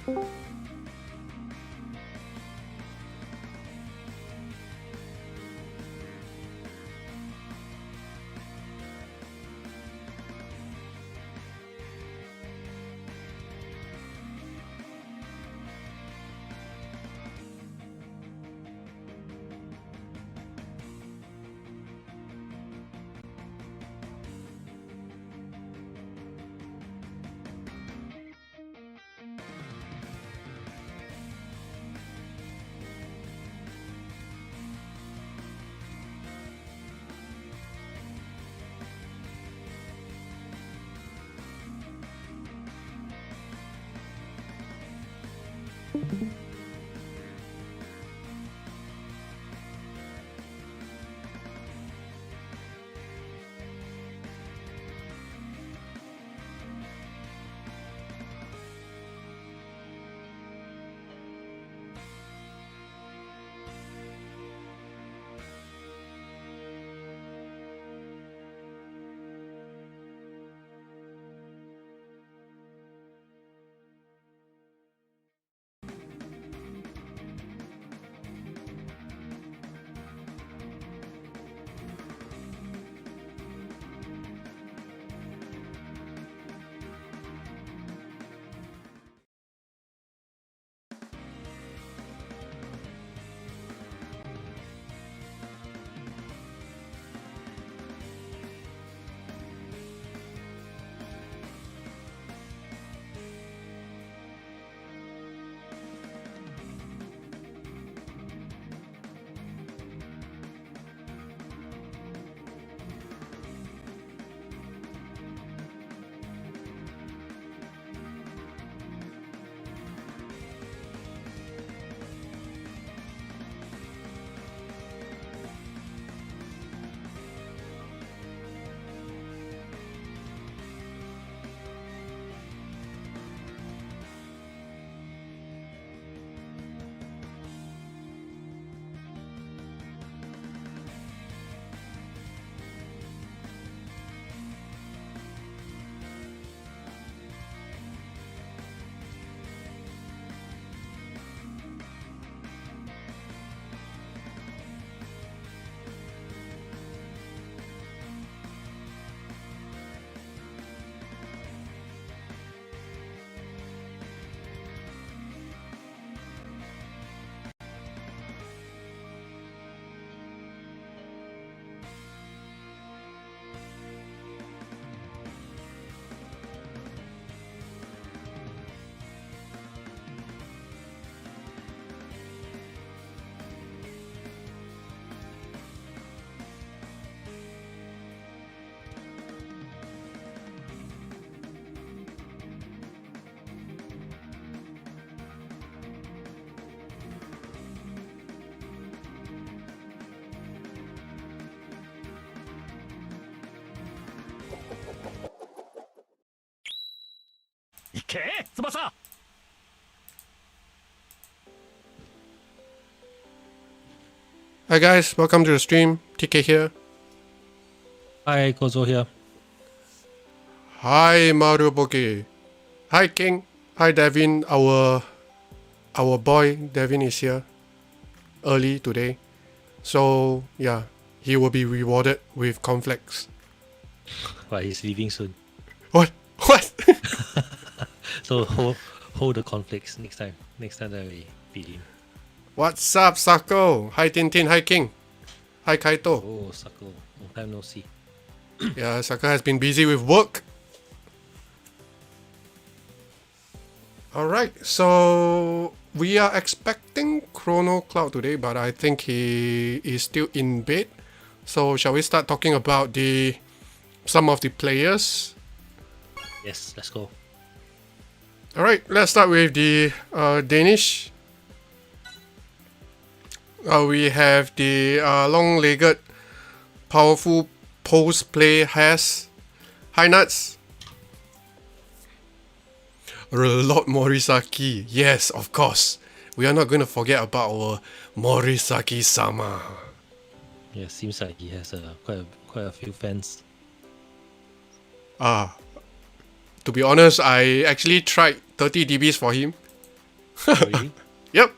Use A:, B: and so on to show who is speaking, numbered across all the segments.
A: 行け翼。
B: Hi guys, welcome to the stream. TK here.
C: Hi, Kozo here.
B: Hi Mario Boge. Hi King. Hi Devin. Our boy Devin is here early today. So yeah, he will be rewarded with cornflakes.
C: But he's leaving soon.
B: What? What?
C: So hold the conflicts next time. Next time that we feed him.
B: What's up, Sako? Hi Tintin. Hi King. Hi Kaito.
C: Oh, Sako. Long time no see.
B: Yeah, Sako has been busy with work. Alright, so we are expecting Cronocloud today, but I think he is still in bed. So shall we start talking about some of the players?
C: Yes, let's go.
B: Alright, let's start with the Danish. We have the long-legged, powerful post-play Has. Hi Nuts. Lord Morisaki. Yes, of course. We are not going to forget about our Morisaki-sama.
C: Yeah, seems like he has quite a few fans.
B: To be honest, I actually tried 30 DBs for him.
C: Really?
B: Yep.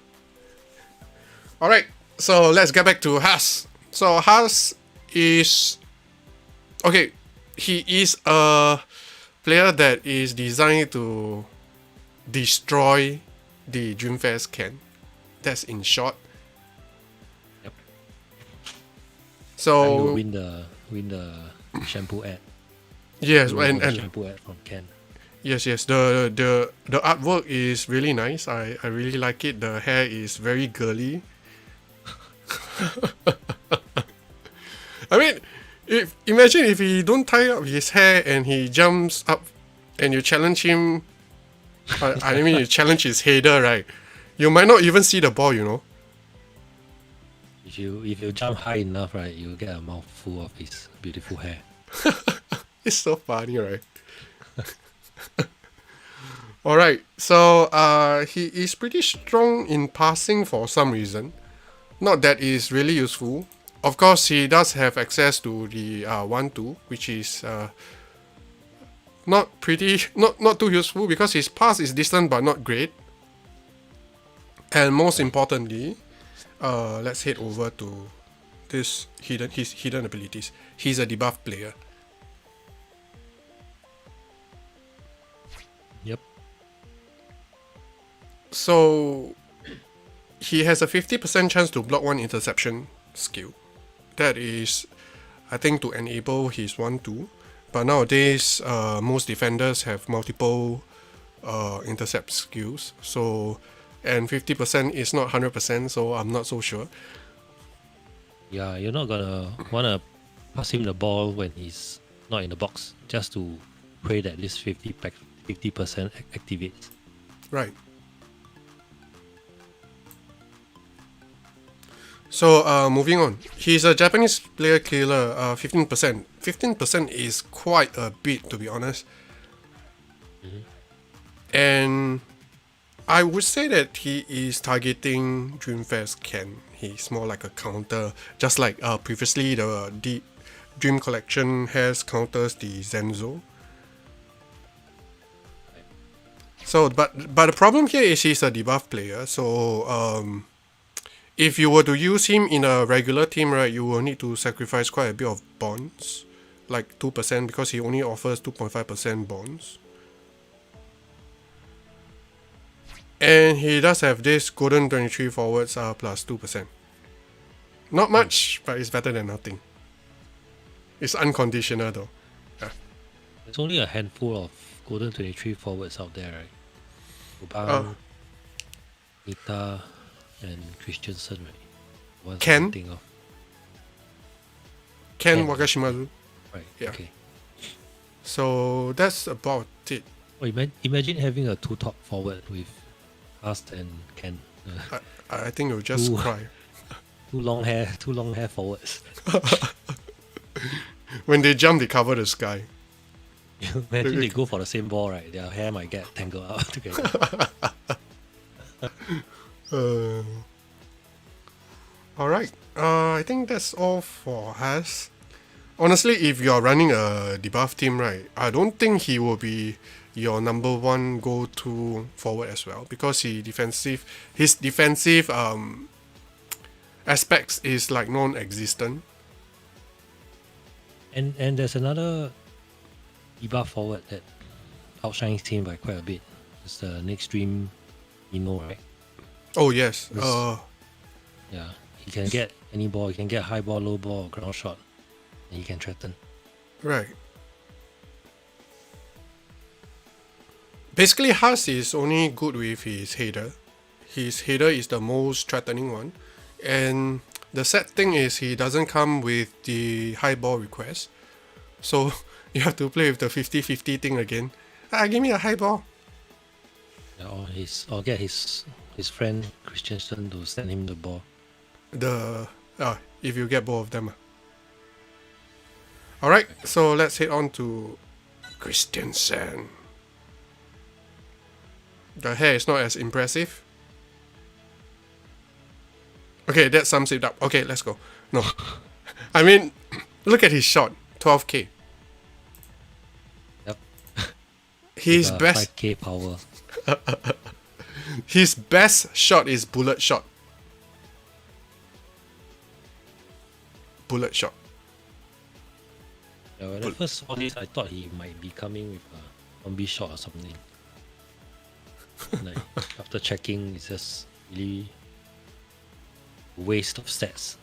B: Alright, so let's get back to Haas. So Haas is... Okay, he is a player that is designed to destroy the Dreamfest can. That's in short.
C: Yep.
B: So...
C: And you win the shampoo ad.
B: Yes,
C: You win
B: and
C: the shampoo ad from Ken.
B: yes, the artwork is really nice. I really like it. The hair is very girly. I mean, imagine if he don't tie up his hair and he jumps up and you challenge him. I mean, you challenge his header, right? You might not even see the ball, you know.
C: If you jump high enough, right, you'll get a mouthful of his beautiful hair.
B: It's so funny, right? Alright, so he is pretty strong in passing for some reason. Not that is really useful. Of course, he does have access to the 1-2, which is not too useful because his pass is decent but not great. And most importantly, let's head over to his hidden abilities. He's a debuff player.
C: Yep.
B: So he has a 50% chance to block one interception skill. That is, I think, to enable his 1-2. But nowadays, most defenders have multiple intercept skills. So, and 50% is not 100%, so I'm not so sure.
C: Yeah, you're not gonna wanna pass him the ball when he's not in the box, just to pray that this 50% activates.
B: Right. So, moving on. He's a Japanese player killer, 15%. 15% is quite a bit, to be honest. And I would say that he is targeting Dreamfest Ken. He's more like a counter, just like previously the Dream Collection has counters the Zenzo. So, but the problem here is he's a debuff player, so if you were to use him in a regular team, right, you will need to sacrifice quite a bit of bonds, like 2%, because he only offers 2.5% bonds. And he does have this golden 23 forwards plus 2%. Not much, but it's better than nothing. It's unconditional though.
C: There's only a handful of golden 23 forwards out there, right? Uban, Nita, and Christiansen, right? Ones
B: Ken?
C: I'm thinking of.
B: Ken
C: Ken.
B: Wakashimaru.
C: Right.
B: Yeah.
C: Okay.
B: So that's about it.
C: Oh, imagine having a two top forward with Ast and Ken.
B: I think you'll just
C: Ooh.
B: cry.
C: Two long hair forwards.
B: When they jump, they cover the sky.
C: Imagine they go for the same ball, right? Their hair might get tangled out together.
B: Alright, I think that's all for Haas. Honestly, if you're running a debuff team, right, I don't think he will be your number one go-to forward as well, because his defensive aspects is like non-existent.
C: And there's another debuff forward that outshines him by quite a bit. It's the next stream Ino, right?
B: Oh yes.
C: Yeah, he can get any ball. He can get high ball, low ball, ground shot, and he can threaten.
B: Right. Basically, Haas is only good with his header. His header is the most threatening one. And the sad thing is he doesn't come with the high ball request. So you have to play with the 50-50 thing again. Give me a high ball.
C: Yeah, or get his friend Christiansen to send him the ball.
B: If you get both of them. Alright, so let's head on to Christiansen. The hair is not as impressive. Okay, that sums it up. Okay, let's go. No. I mean, look at his shot. 12k.
C: Yep.
B: His
C: With,
B: best
C: 5k power.
B: His best shot is bullet shot. Bullet shot.
C: Yeah, when I first saw this, I thought he might be coming with a zombie shot or something. Like, after checking, it's just really a waste of stats.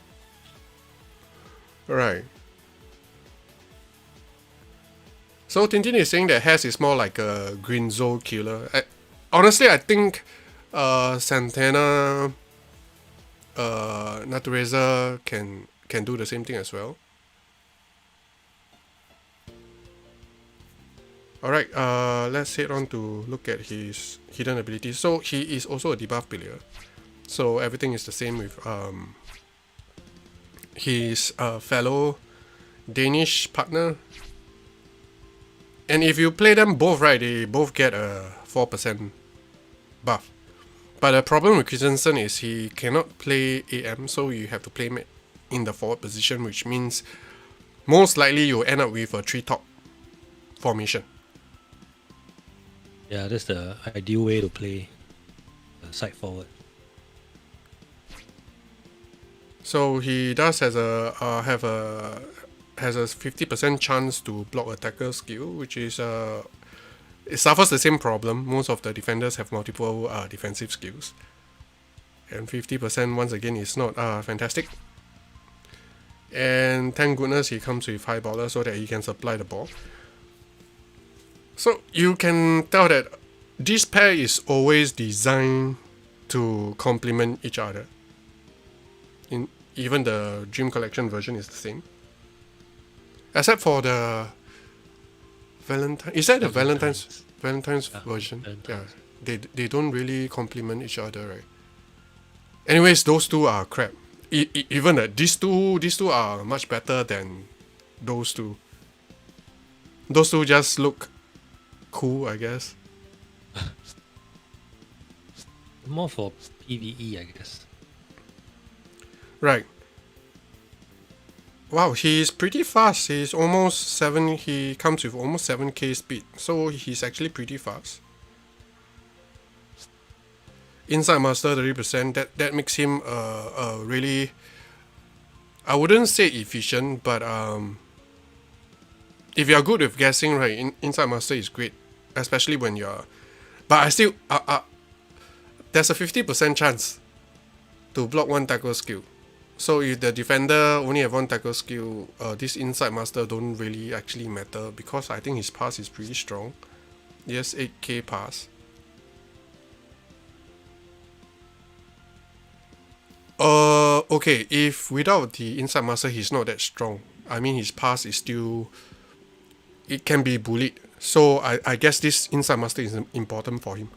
B: Right. So Tintin is saying that Hess is more like a Grinzo killer. Honestly, I think Santana, Natureza can do the same thing as well. Alright, let's head on to look at his hidden abilities. So he is also a debuff player. So everything is the same with his fellow Danish partner. And if you play them both, right, they both get a 4% buff. But the problem with Christiansen is he cannot play AM, so you have to play him in the forward position, which means most likely you'll end up with a 3-top formation.
C: Yeah, that's the ideal way to play side forward.
B: So he does has a 50% chance to block attacker skill, which is it suffers the same problem. Most of the defenders have multiple defensive skills, and 50% once again is not fantastic. And thank goodness he comes with high baller so that he can supply the ball. So you can tell that this pair is always designed to complement each other. Even the Dream Collection version is the same. Except for the Valentine. Is that the Valentine's version?
C: Valentine's.
B: Yeah. They don't really complement each other, right? Anyways, those two are crap. Even these two are much better than those two. Those two just look cool, I guess.
C: More for PvE, I guess.
B: Right. Wow, he's pretty fast. He's almost 7. He comes with almost 7k speed, so he's actually pretty fast. Inside Master 30%. That makes him a really, I wouldn't say efficient, but if you're good with guessing, right, Inside Master is great, especially when you're. But I still there's a 50% chance to block one tackle skill. So if the defender only have one tackle skill, this Inside Master don't really actually matter because I think his pass is pretty strong. Yes, 8k pass. Okay, if without the Inside Master he's not that strong. I mean his pass is still, it can be bullied. So I guess this Inside Master is important for him.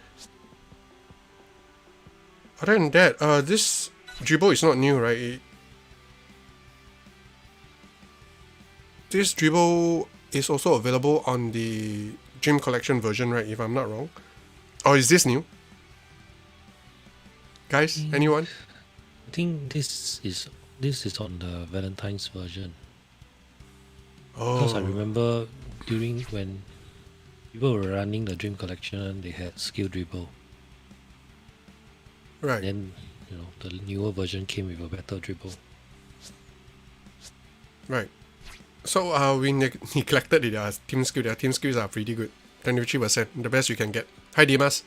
B: Other than that, this dribble is not new, right? This dribble is also available on the Dream Collection version, right? If I'm not wrong. Or is this new? Guys, anyone?
C: I think this is on the Valentine's version. Because I remember during when people were running the Dream Collection, they had skill dribble.
B: Right.
C: Then the newer version came with a better dribble.
B: Right. So we neglected their team skill. Their team skills are pretty good. 23%, the best you can get. Hi Dimas.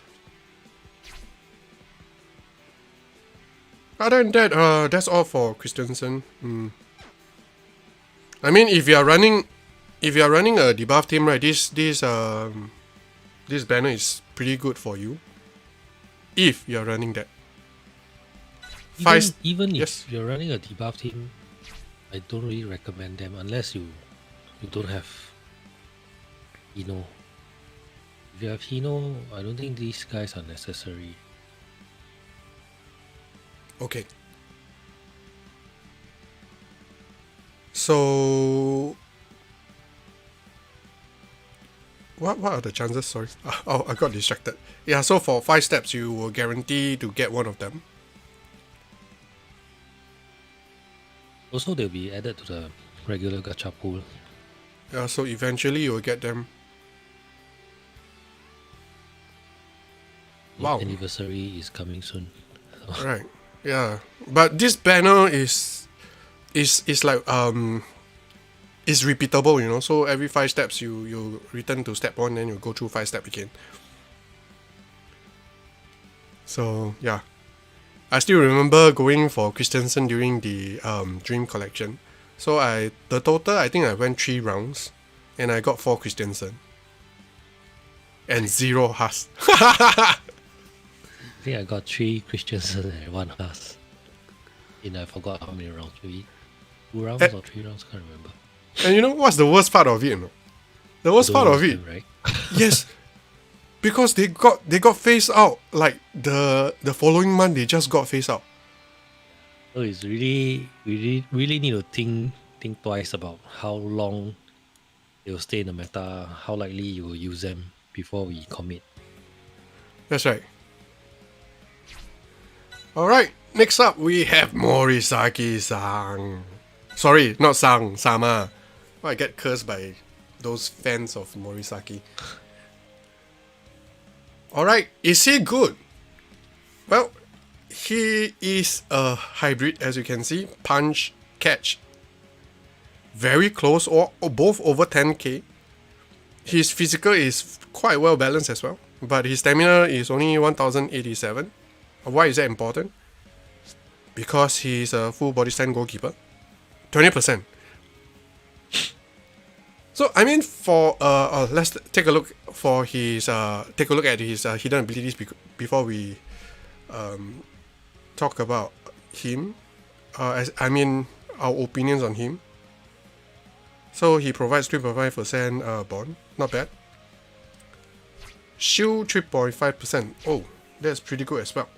B: Other than that, that's all for Christiansen. I mean, if you are running a debuff team, right, this banner is pretty good for you. If you are running that.
C: Even
B: yes.
C: if you're running a debuff team, I don't really recommend them unless you don't have Hino. If you have Hino, I don't think these guys are necessary.
B: Okay. So what are the chances? Sorry. Oh, I got distracted. Yeah, so for 5 steps you will guarantee to get one of them.
C: Also, they'll be added to the regular gacha pool.
B: Yeah, so eventually you will get them. Wow.
C: anniversary is coming soon. So,
B: Right. Yeah. But this banner is like is repeatable, you know. So every 5 steps you return to step 1, then you go through 5 steps again. So yeah. I still remember going for Christiansen during the Dream Collection. So the total I think I went 3 rounds and I got 4 Christiansen. And 0 Haas.
C: I think I got 3 Christiansen and 1 Haas. And I forgot how many rounds. Maybe 2 rounds or 3 rounds, can't remember.
B: And you know what's the worst part of it? No? The worst part of it,
C: Them, right?
B: yes, because they got phased out. Like the following month, they just got phased out.
C: So it's really need to think twice about how long they will stay in the meta, how likely you will use them before we commit.
B: That's right. All right. Next up, we have Morisaki-san. Sorry, not Sang, Sama. I get cursed by those fans of Morisaki. Alright, is he good? Well, he is a hybrid, as you can see. Punch, catch. Very close, or both over 10k. His physical is quite well balanced as well. But his stamina is only 1087. Why is that important? Because he's a full body stand goalkeeper. 20%. So I mean, for let's take a look for his take a look at his hidden abilities before we talk about him. I mean our opinions on him. So he provides 3.5% bond, not bad. Shield 3.5%. Oh, that's pretty good as well.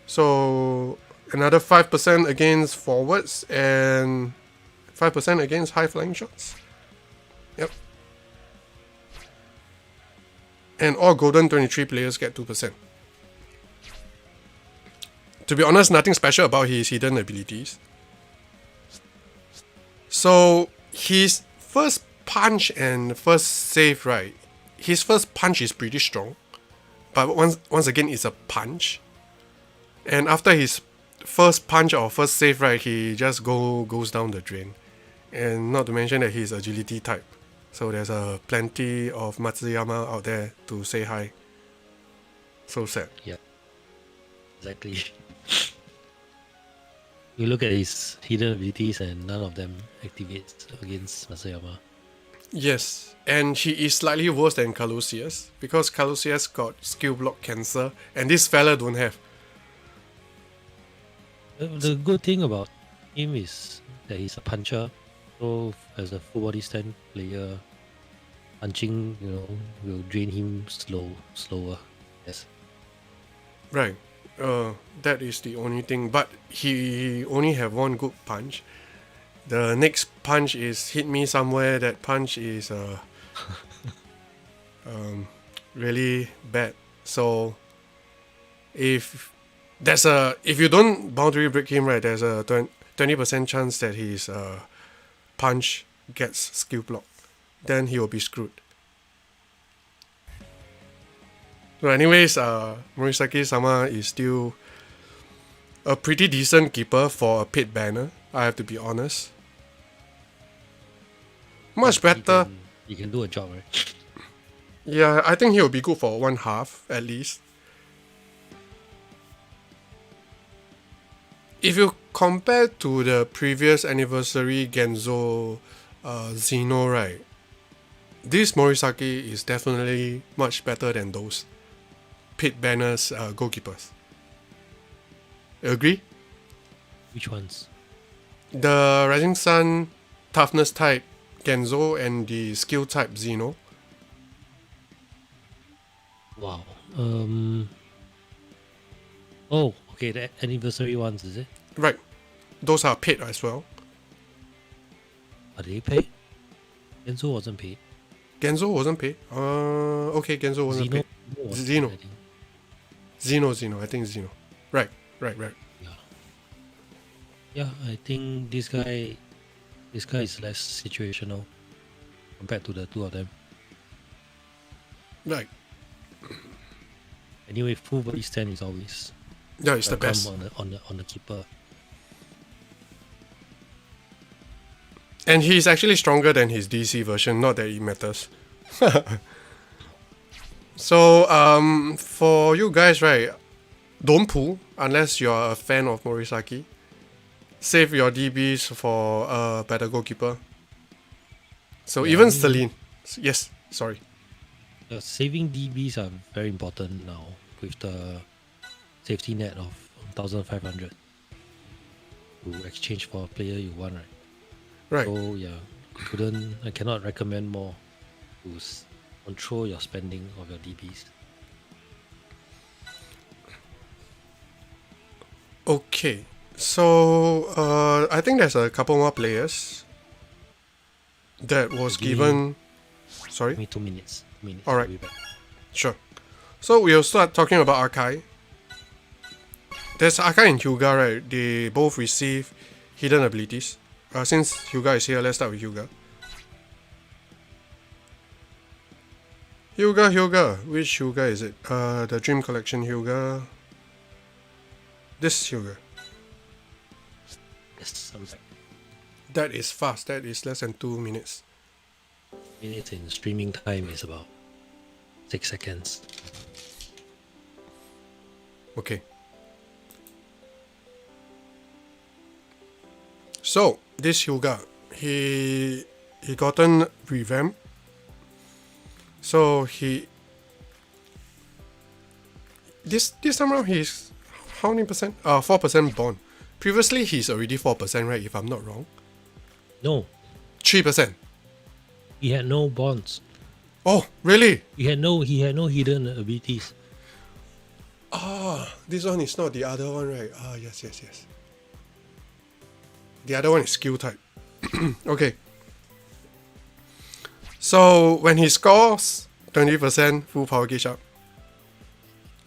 B: So another 5% against forwards and 5% against high flying shots. Yep. And all Golden 23 players get 2%. To be honest, nothing special about his hidden abilities. So his first punch and first save, right? His first punch is pretty strong. But once again, it's a punch. And after his first punch or first save, right, he just goes down the drain. And not to mention that he's agility type. So there's plenty of Matsuyama out there to say hi. So sad.
C: Yeah, exactly. You look at his hidden abilities and none of them activates against Masayama.
B: Yes, and he is slightly worse than Calusius because Calusius got skill block cancer and this fella don't have.
C: The good thing about him is that he's a puncher. So as a full body stand player, punching, will drain him slower. Yes.
B: Right. That is the only thing. But he only have one good punch. The next punch is hit me somewhere. That punch is really bad. So if you don't boundary break him, right, there's a 20% chance that his punch gets skill block. Then he will be screwed. So anyways, Morisaki-sama is still a pretty decent keeper for a paid banner, I have to be honest. Much better.
C: He can do a job, right?
B: Yeah, I think he'll be good for 1/2 at least. If you compare to the previous anniversary Genzo Xeno, right, this Morisaki is definitely much better than those pit banners goalkeepers. Agree?
C: Which ones?
B: The Rising Sun toughness type Genzo and the skill type Xeno.
C: Wow. Oh, okay, the anniversary ones, is it?
B: Right. Those are paid as well.
C: Are they paid? Genzo wasn't paid.
B: Genzo wasn't paid. Okay, Genzo wasn't paid.
C: was
B: Xeno.
C: paid, I think.
B: Xeno. I think Xeno. Right.
C: Yeah, I think this guy is less situational compared to the two of them.
B: Right.
C: Anyway, full body stand is always
B: Yeah, it's the
C: welcome
B: best.
C: on the keeper.
B: And he's actually stronger than his DC version, not that it matters. So, for you guys, right, don't pull unless you're a fan of Morisaki. Save your DBs for a better goalkeeper. So
C: Yeah,
B: even
C: I mean-
B: Celine. Yes, sorry.
C: Saving DBs are very important now with the safety net of 1,500 to exchange for a player you want, right?
B: Right.
C: So yeah, I cannot recommend more to control your spending of your DBs.
B: Okay. So, I think there's a couple more players that was
C: Give me-
B: given. Sorry?
C: Give me 2 minutes.
B: Alright.
C: I'll be back.
B: Sure. So we'll start talking about Akai. There's Akai and Hyuga, right? They both receive hidden abilities. Since Hyuga is here, let's start with Hyuga. Hyuga. Which Hyuga is it? The Dream Collection Hyuga. This Hyuga.
C: Yes, I'm back.
B: That is fast. That is less than 2 minutes.
C: Minutes in streaming time is about 6 seconds.
B: Okay. So this Hyuga, he gotten revamp. So this time around he's how many percent? 4% bond. Previously he's already 4%, right? If I'm not wrong.
C: No,
B: 3%.
C: he had no bonds.
B: Oh, really?
C: He had no hidden abilities.
B: This one is not the other one, right? Yes. The other one is skill type. Okay. So when he scores 20% full power gauge up,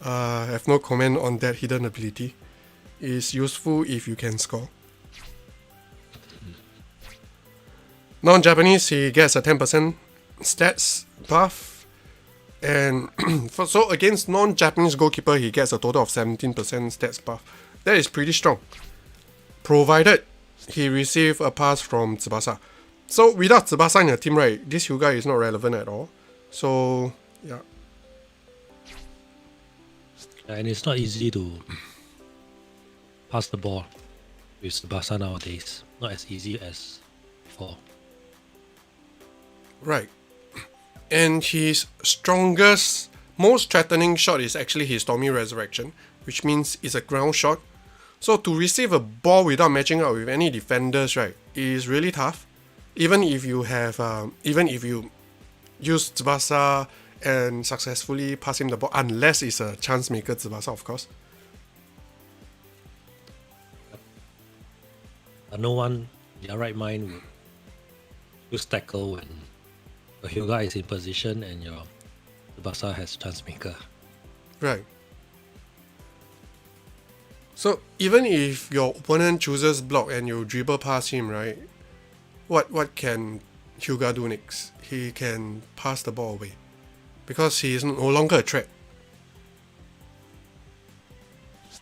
B: I have no comment on that hidden ability. It's useful if you can score. Non-Japanese, he gets a 10% stats buff. And so against non-Japanese goalkeeper, he gets a total of 17% stats buff. That is pretty strong. Provided he receive a pass from Tsubasa. So without Tsubasa in the team, right, this Hyuga is not relevant at all. So yeah.
C: And it's not easy to pass the ball with Tsubasa nowadays. Not as easy as before.
B: Right. And his strongest, most threatening shot is actually his Stormy Resurrection, which means it's a ground shot. So to receive a ball without matching up with any defenders, right, is really tough. Even if you use Tsubasa and successfully pass him the ball, unless it's a chance maker Tsubasa, of course.
C: No one in their right mind would use tackle when your Hyuga is in position and your Tsubasa has chance maker.
B: Right. So even if your opponent chooses block and you dribble past him, right? What can Hyuga do next? He can pass the ball away. Because he is no longer a threat.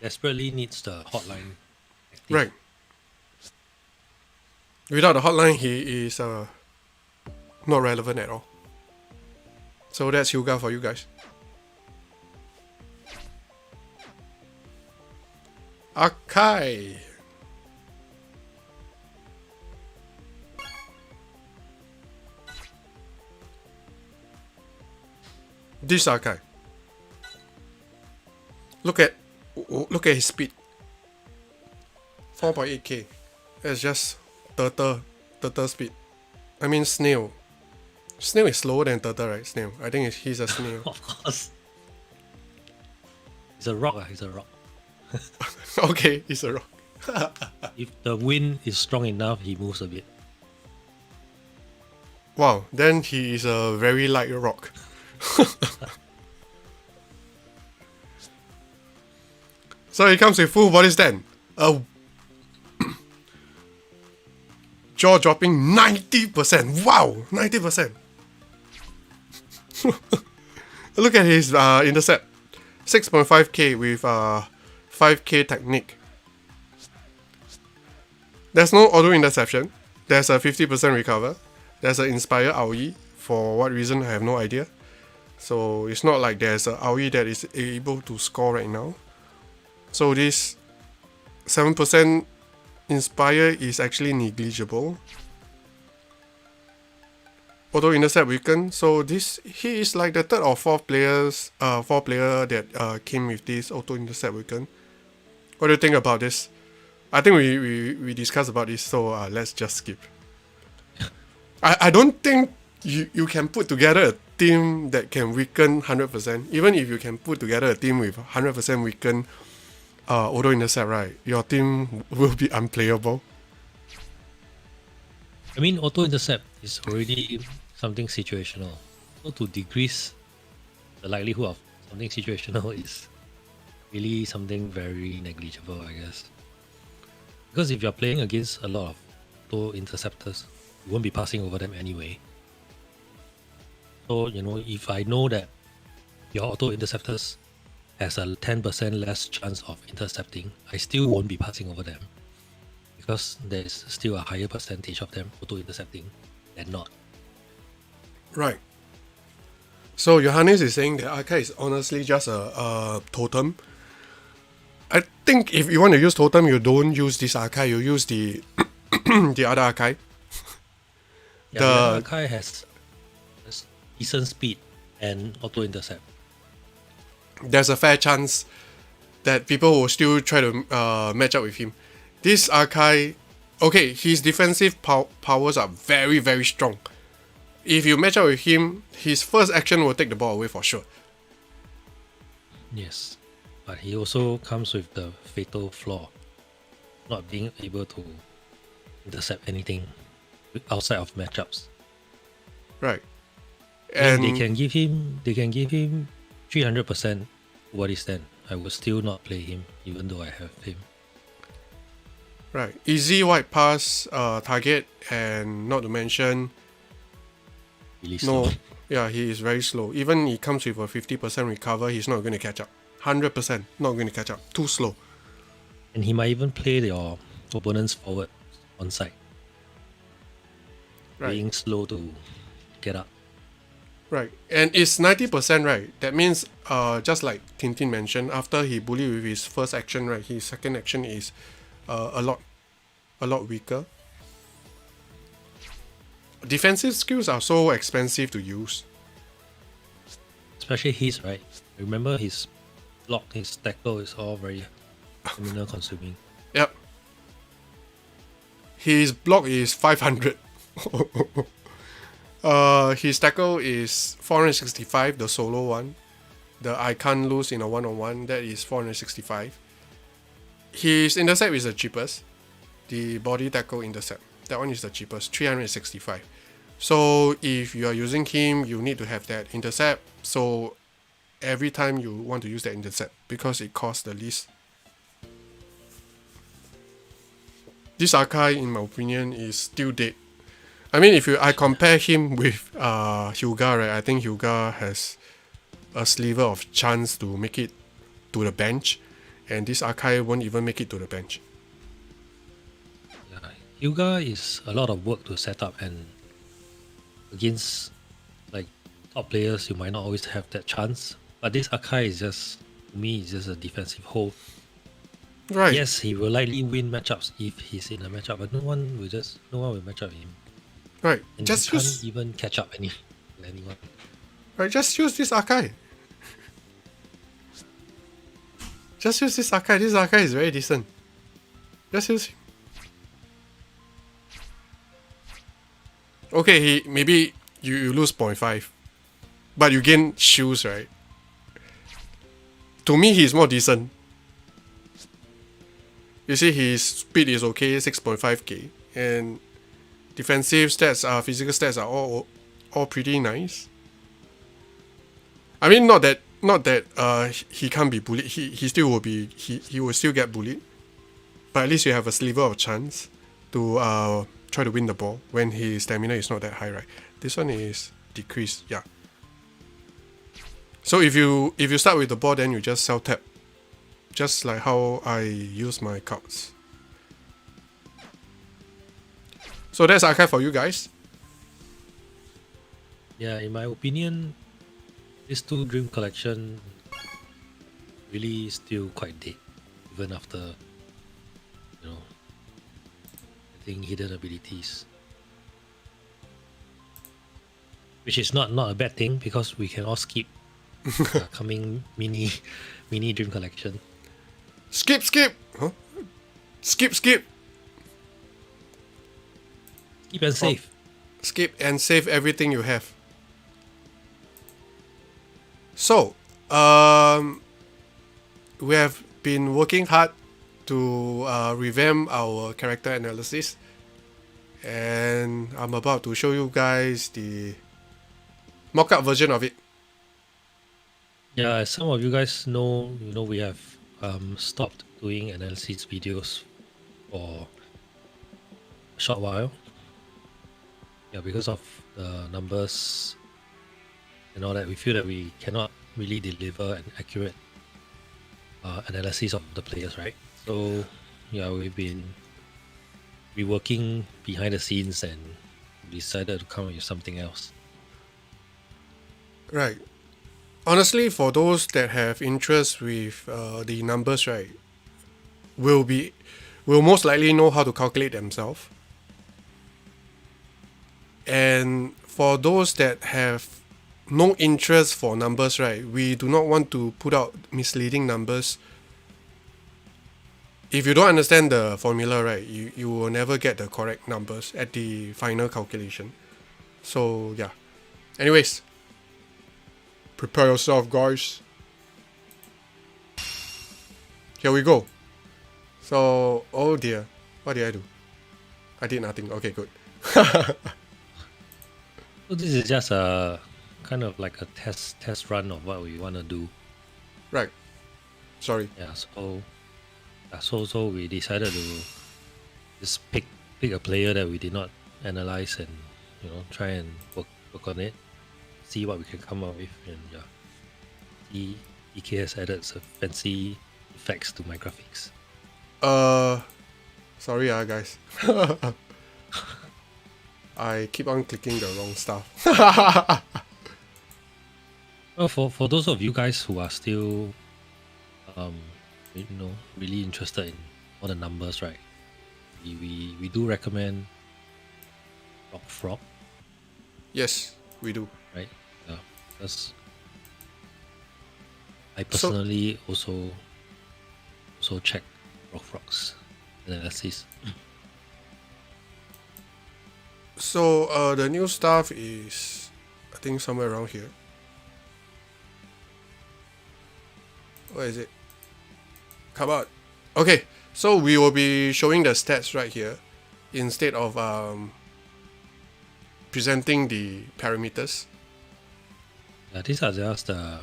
C: Desperately needs the hotline active.
B: Right. Without the hotline, he is not relevant at all. So that's Hyuga for you guys. Akai. This Akai. Look at his speed. 4.8k. That's just turtle speed. I mean snail. Snail is slower than turtle, right? Snail. I think he's a snail.
C: Of course. He's a rock. He's a rock.
B: Okay, he's a rock.
C: If the wind is strong enough, he moves a bit.
B: Wow, then he is a very light rock. So he comes with full body stand. Jaw dropping 90%. Wow, 90%. Look at his intercept. 6.5k with 5k technique. There's no auto interception. There's a 50% recover. There's an inspire AOE. For what reason, I have no idea. So it's not like there's a AOE that is able to score right now. So this 7% inspire is actually negligible. Auto intercept weaken. So he is like the third or fourth player that came with this auto intercept weaken. What do you think about this? I think we discussed about this, so let's just skip. I don't think you can put together a team that can weaken 100%. Even if you can put together a team with 100% weaken auto intercept, right? Your team will be unplayable.
C: I mean, auto intercept is already something situational. So to decrease the likelihood of something situational is really something very negligible, I guess. Because if you're playing against a lot of auto interceptors, you won't be passing over them anyway. So, if I know that your auto interceptors has a 10% less chance of intercepting, I still won't be passing over them. Because there's still a higher percentage of them auto intercepting than not.
B: Right. So Johannes is saying that Arkai is honestly just a totem. I think if you want to use totem, you don't use this Arkai, you use the the other Arkai.
C: Yeah, the other Arkai has decent speed and auto intercept.
B: There's a fair chance that people will still try to match up with him. This Arkai, okay, his defensive powers are very, very strong. If you match up with him, his first action will take the ball away for sure.
C: Yes, but he also comes with the fatal flaw, not being able to intercept anything outside of matchups.
B: Right.
C: And they can give him 300%. What is then? I will still not play him, even though I have him.
B: Right. Easy wide pass target, and not to mention,
C: Really slow.
B: yeah, he is very slow. Even he comes with a 50% recover, he's not going to catch up. 100% not going to catch up. Too slow.
C: And he might even play your opponent's forward on side.
B: Right.
C: Being slow to get up.
B: Right. And it's 90%, right? That means just like Tintin mentioned, after he bullied with his first action, right, his second action is a lot weaker. Defensive skills are so expensive to use.
C: Especially his, right? Remember his block, his tackle is all very stamina consuming.
B: Yep. His block is 500. His tackle is 465, the solo one. The I can't lose in a one-on-one, that is 465. His intercept is the cheapest. The body tackle intercept, that one is the cheapest, 365. So if you are using him, you need to have that intercept. So every time you want to use that intercept, because it costs the least. This Arkai, in my opinion, is still dead. I mean, if I compare him with Hyuga, right, I think Hyuga has a sliver of chance to make it to the bench, and this Arkai won't even make it to the bench.
C: Hyuga is a lot of work to set up, and against like top players, you might not always have that chance. But this Arkai is just, to me, is just a defensive hold.
B: Right.
C: Yes, he will likely win matchups if he's in a matchup, but no one will match up him.
B: Right.
C: And
B: Just
C: he
B: use.
C: can't even catch up anyone.
B: Right. Just use this Arkai. Just use this Arkai. This Arkai is very decent. Just use him. Okay, maybe you lose 0.5, but you gain shields, right? To me, he's more decent. You see, his speed is okay, 6.5k, and defensive stats, physical stats are all pretty nice. I mean, not that he can't be bullied. He still will be. He will still get bullied, but at least you have a sliver of chance to try to win the ball when his stamina is not that high, right? This one is decreased, yeah. So if you start with the ball, then you just self tap, just like how I use my cards. So that's archive for you guys.
C: Yeah, in my opinion, these two Dream Collection really still quite dead, even after, you know, getting hidden abilities. Which is not a bad thing because we can all skip coming mini Dream Collection.
B: Skip. Huh? Skip.
C: Skip and save.
B: Skip and save everything you have. So, we have been working hard to revamp our character analysis, and I'm about to show you guys the mock-up version of it.
C: Yeah, as some of you guys know, we have stopped doing analysis videos for a short while. Yeah, because of the numbers and all that, we feel that we cannot really deliver an accurate analysis of the players, right? So, yeah, we've been reworking behind the scenes and decided to come up with something else.
B: Right. Honestly, for those that have interest with the numbers, right, will most likely know how to calculate themselves. And for those that have no interest for numbers, right, we do not want to put out misleading numbers. If you don't understand the formula, right, you will never get the correct numbers at the final calculation. So yeah. Anyways, prepare yourself, guys. Here we go. So, oh dear, what did I do? I did nothing. Okay, good.
C: So this is just a kind of like a test run of what we want to do.
B: Right. Sorry.
C: Yeah. So we decided to just pick a player that we did not analyze and try and work on it, see what we can come up with, and yeah, EK has added some fancy effects to my graphics.
B: Sorry, guys. I keep on clicking the wrong stuff.
C: Well, for those of you guys who are still, really interested in all the numbers, right? We do recommend Rock Frog.
B: Yes, we do.
C: Right? Yeah, because I personally also check Rock Frog's analysis.
B: So the new stuff is, I think, somewhere around here. Where is it? Come on. Okay, so we will be showing the stats right here instead of presenting the parameters.
C: Yeah, these are just the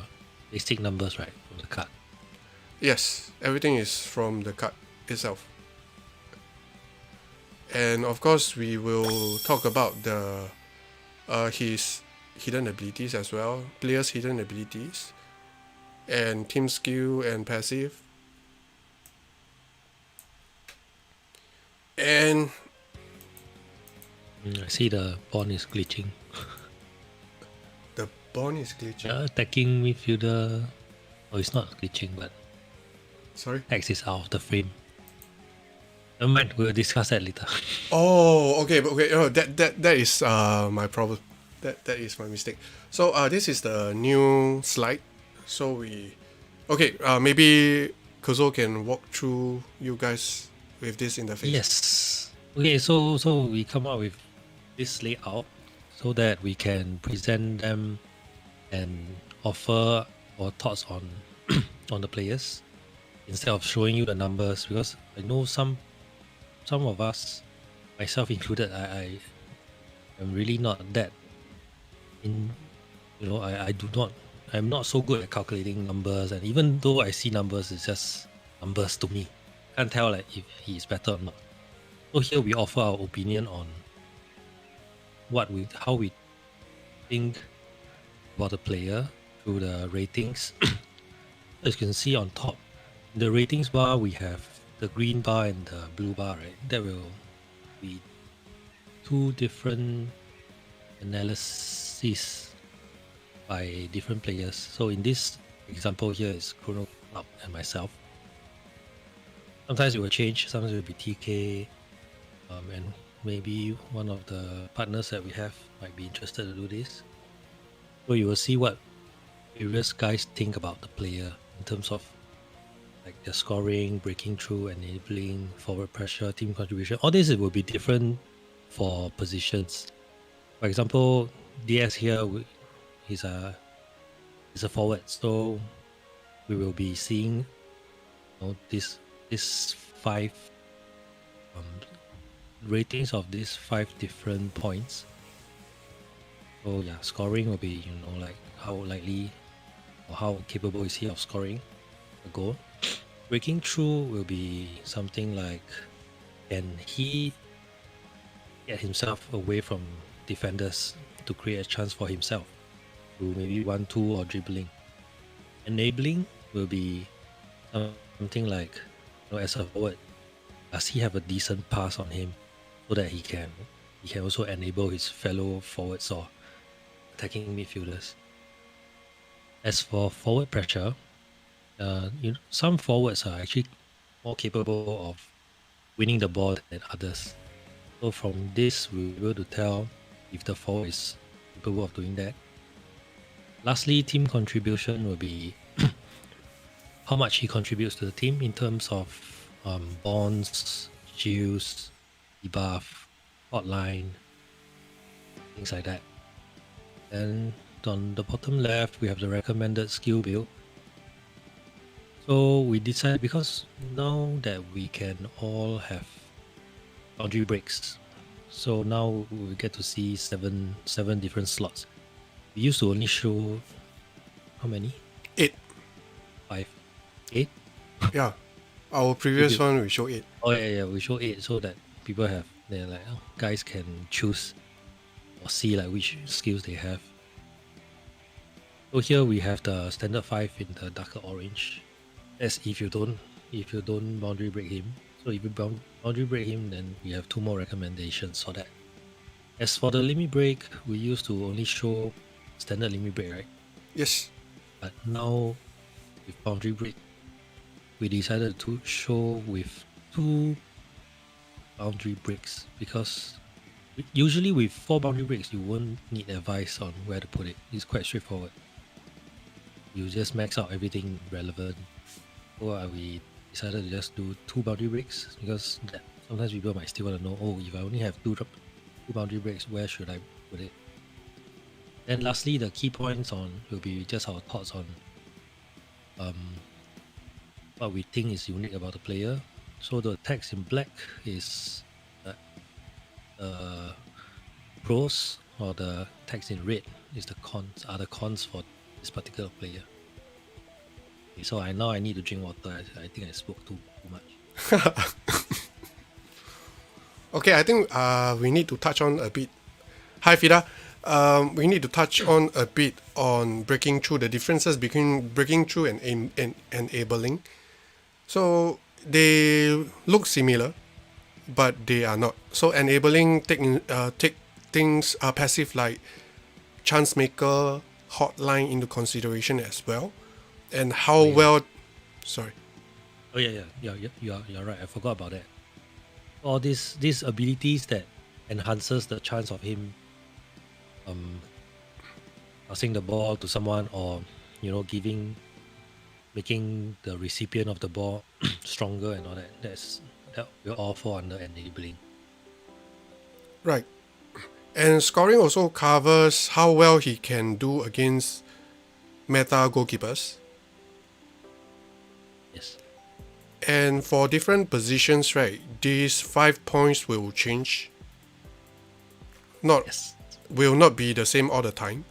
C: basic numbers, right, from the card.
B: Yes, everything is from the card itself. And of course, we will talk about the his hidden abilities as well, players' hidden abilities, and team skill and passive. And
C: I see the bond is glitching.
B: the bond is glitching.
C: Attacking midfielder. Oh, it's not glitching, but
B: Sorry?
C: X is out of the frame. Never mind, we'll discuss that later.
B: Oh, okay, but okay. Oh, that is my problem. That is my mistake. So this is the new slide. So maybe Kozo can walk through you guys with this interface.
C: Yes. Okay, so we come up with this layout so that we can present them and offer our thoughts on on the players instead of showing you the numbers, because I know some of us, myself included, I am really not that I'm not so good at calculating numbers, and even though I see numbers, it's just numbers to me. Can't tell if he is better or not. So here we offer our opinion on how we think about the player, to the ratings. As you can see on top, in the ratings bar, we have the green bar and the blue bar, right? That will be two different analyses by different players. So in this example here is Cronocloud and myself. Sometimes it will change, sometimes it will be TK, and maybe one of the partners that we have might be interested to do this. So you will see what various guys think about the player in terms of like their scoring, breaking through, enabling, forward pressure, team contribution. All this will be different for positions. For example, DS here he's a forward, so we will be seeing this 5 ratings of these 5 different points. So yeah, scoring will be like how likely or how capable is he of scoring a goal. Breaking through will be something like, can he get himself away from defenders to create a chance for himself through maybe 1-2 or dribbling. Enabling will be something like, as a forward, does he have a decent pass on him so that he can also enable his fellow forwards or attacking midfielders. As for forward pressure, some forwards are actually more capable of winning the ball than others. So from this, we'll be able to tell if the forward is capable of doing that. Lastly, team contribution will be how much he contributes to the team in terms of bonds, shields, debuff, hotline, things like that. And on the bottom left, we have the recommended skill build. So we decided, because now that we can all have boundary breaks, so now we get to see seven different slots. We used to only show how many?
B: 8.
C: 5, 8.
B: Yeah. Our previous one we show 8.
C: Oh yeah, we show 8 so that people they're like, guys can choose or see like which skills they have. So here we have the standard 5 in the darker orange. That's if you don't boundary break him. So if you boundary break him, then we have 2 more recommendations for that. As for the limit break, we used to only show standard limit break, right?
B: Yes.
C: But now with boundary break, we decided to show with 2 boundary breaks, because usually with 4 boundary breaks you won't need advice on where to put it. It's quite straightforward. You just max out everything relevant. So we decided to just do 2 boundary breaks, because sometimes people might still want to know, if I only have 2 boundary breaks, where should I put it? Then lastly, the key points will be just our thoughts on what we think is unique about the player. So the text in black is pros, or the text in red is the cons for this particular player. Okay, so I need to drink water. I think I spoke too much.
B: Okay, I think we need to touch on a bit. Hi Fida. We need to touch on a bit on breaking through, the differences between breaking through and enabling. So they look similar, but they are not. So enabling take things passive like chance maker, hotline into consideration as well, and how well. Sorry.
C: Oh yeah, you're right. I forgot about that. All these abilities that enhances the chance of him passing the ball to someone, or making the recipient of the ball stronger and all that. That will all fall under enabling.
B: Right. And scoring also covers how well he can do against meta goalkeepers.
C: Yes.
B: And for different positions, right, these 5 points will change. Will not be the same all the time.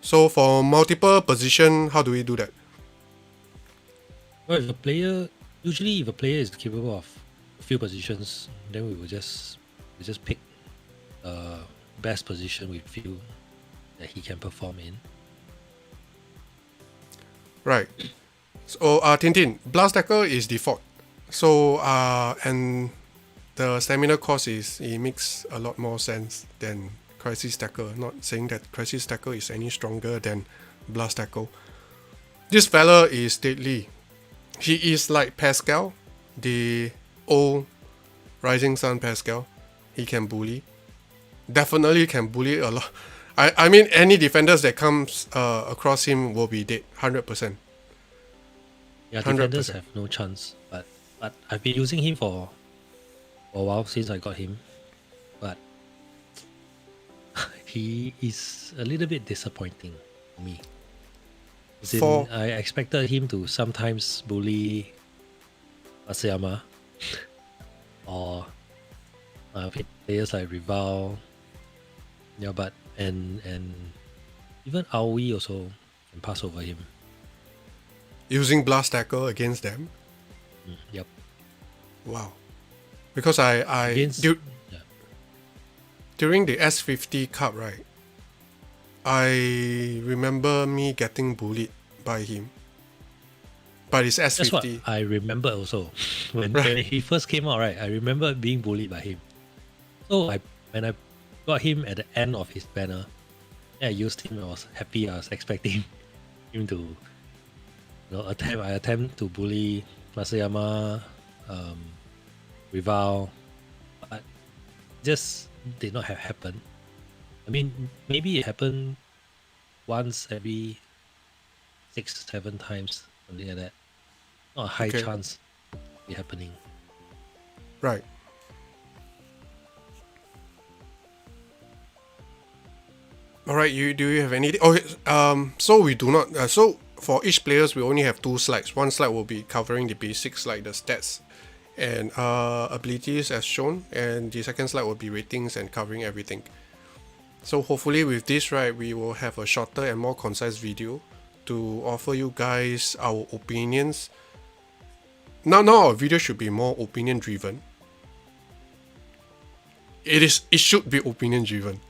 B: So for multiple position, how do we do that?
C: Well, if a player is capable of a few positions, then we will just pick best position we feel that he can perform in.
B: Right. So Tintin, Blast Tackle is default. So and the stamina cost is, it makes a lot more sense than Crisis Tackle. Not saying that Crisis Tackle is any stronger than Blast Tackle. This fella is deadly. He is like Pascal, the old Rising Sun Pascal. He can bully. Definitely can bully a lot. I mean, any defenders that comes across him will be dead, 100%.
C: Yeah, defenders have no chance. But I've been using him for a while since I got him. But he is a little bit disappointing for me. I expected him to sometimes bully Masayama or players like Rival. Yeah, but and even Aoi also can pass over him.
B: Using Blast Tackle against them?
C: Yep.
B: Wow. Because during the S50 Cup, right, I remember me getting bullied by him. But it's S50.
C: That's what I remember also. When he first came out, right, I remember being bullied by him. So when I got him at the end of his banner, I used him. I was happy. I was expecting him to, attempt to bully Masayama, Rival, but just did not have happened. I mean, maybe it happened once every 6-7 times, something like that. Not a high chance of it happening.
B: Right. All right. Do you have any? So we do not. So for each players, we only have 2 slides. One slide will be covering the basics, like the stats and abilities as shown, and the second slide will be ratings and covering everything. So hopefully with this, right, we will have a shorter and more concise video to offer you guys our opinions. Now our video should be more opinion driven. It should be opinion driven.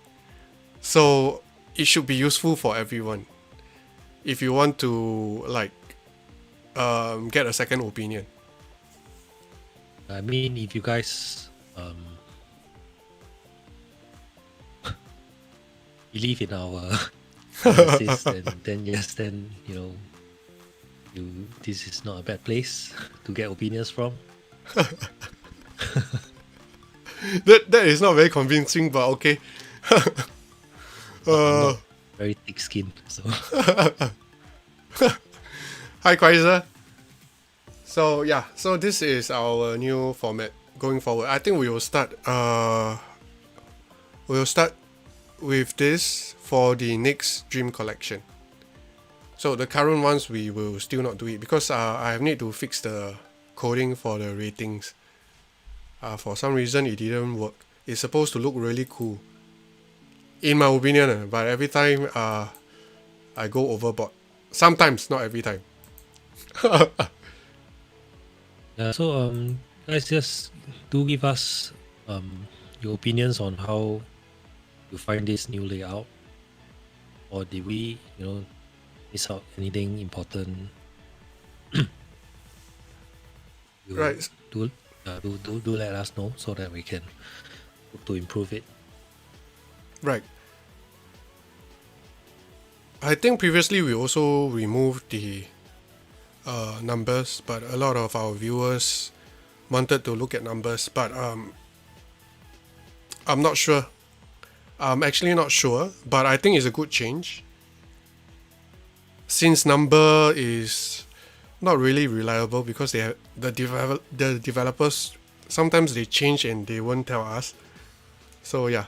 B: So it should be useful for everyone. If you want to get a second opinion.
C: I mean, if you guys believe in our analysis, then yes, then this is not a bad place to get opinions from.
B: That is not very convincing, but okay.
C: I'm not very thick-skinned, so.
B: Hi, Kaiser. So this is our new format going forward. I think we will start. We'll start with this for the next Dream Collection. So the current ones we will still not do it because I need to fix the coding for the ratings. For some reason it didn't work. It's supposed to look really cool, in my opinion, but every time I go overboard. Sometimes, not every time.
C: So guys, just do give us your opinions on how you find this new layout, or did we miss out anything important?
B: Right.
C: Do let us know so that we can look to improve it.
B: Right. I think previously we also removed the numbers, but a lot of our viewers wanted to look at numbers, but I'm not sure. I'm actually not sure, but I think it's a good change. Since number is not really reliable because they have the developers sometimes they change and they won't tell us. So yeah.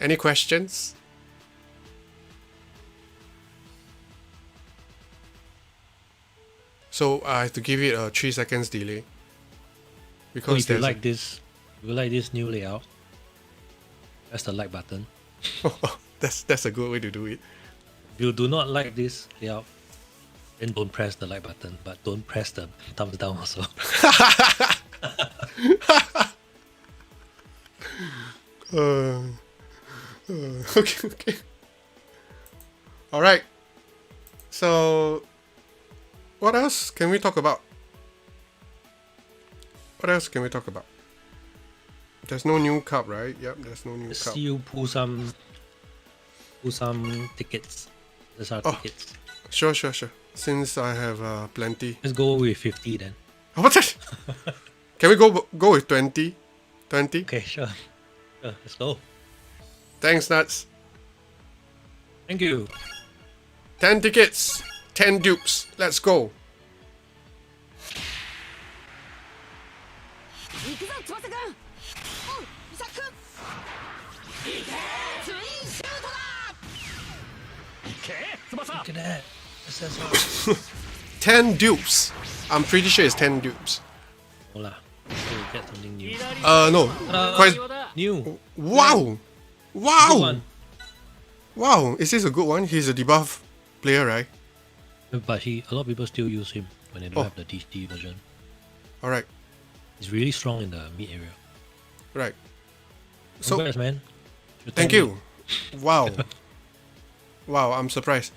B: Any questions? So I have to give it a 3 seconds delay. Because
C: if you like this new layout, press the like button.
B: that's a good way to do it.
C: If you do not like this layout, then don't press the like button, but don't press the thumbs down also.
B: Okay. All right. So, what else can we talk about? What else can we talk about? There's no new cup, right? Yep, there's no new cup.
C: See you pull some tickets. Those are tickets.
B: Sure. Since I have plenty.
C: Let's go with 50 then.
B: What? Can we go with 20? 20?
C: Okay, sure. Let's go.
B: Thanks, Nuts.
C: Thank you.
B: 10 tickets, 10 dupes. Let's go.
D: 行くぞ翼くんおう伊作くんいけツインシュートだ
A: いけ翼
C: Look at that. SSR.
B: 10 dupes. I'm pretty sure it's 10 dupes.
C: Hola. So we get something new.
B: No.
C: Ta-da.
B: Quite.
C: New.
B: Wow.
C: Good
B: Wow.
C: one.
B: Wow. Is this a good one? He's a debuff player, right?
C: But a lot of people still use him when they don't have the DT version.
B: Alright.
C: He's really strong in the mid area.
B: Right. So,
C: Congrats, man.
B: thank you. Wow. Wow, I'm surprised.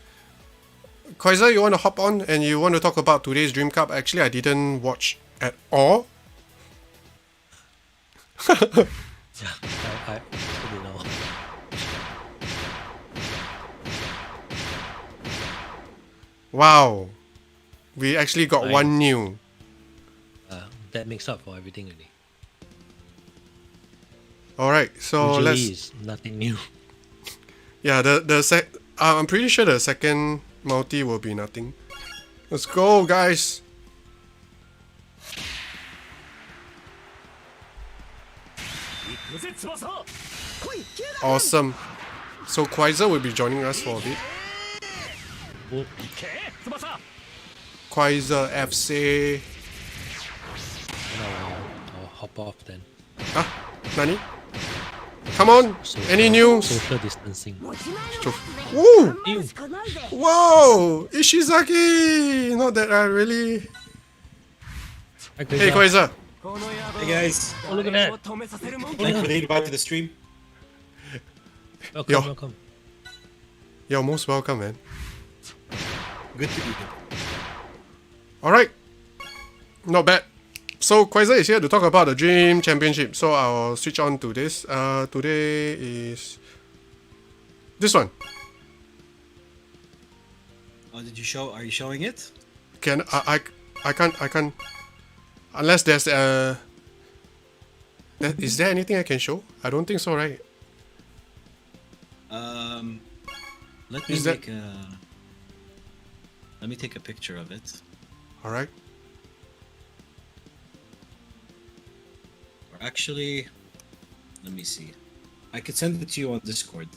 B: Kozo, you want to hop on and you want to talk about today's Dream Cup? Actually, I didn't watch at all.
C: Yeah, I don't know.
B: Wow. We actually got
C: Nice.
B: one new.
C: That makes up for everything already.
B: Alright, so
C: Usually
B: let's...
C: it's nothing new.
B: Yeah, I'm pretty sure the second multi will be nothing. Let's go, guys. Awesome. So Kozo will be joining us for a bit.
C: Oh,
A: いけ翼
B: Kozo FC.
C: I'll hop off then.
B: Huh? Nani? Come on. Any news?
C: Social distancing.
D: 持ち前の
B: Woo!
D: 頑張るしかないぜ
B: Whoa! Ishizaki! Not that I really...
C: Hi,
B: Hey,
C: Kozo.
B: Kozo.
E: Hey guys,
C: Oh, look at that.
E: thanks for the invite to the stream.
C: Welcome,
B: Yo.
C: welcome.
B: You're most welcome, man.
E: Good to be here.
B: Alright. Not bad. So Kozo is here to talk about the Dream Championship. So I'll switch on to this. Today is this one.
E: Oh, did you show? Are you showing it?
B: Can I can't unless there's is there anything I can show? I don't think so, right?
E: Let me
B: Is that-
E: let me take a picture of it.
B: Alright.
E: Or actually, let me see. I could send it to you on Discord.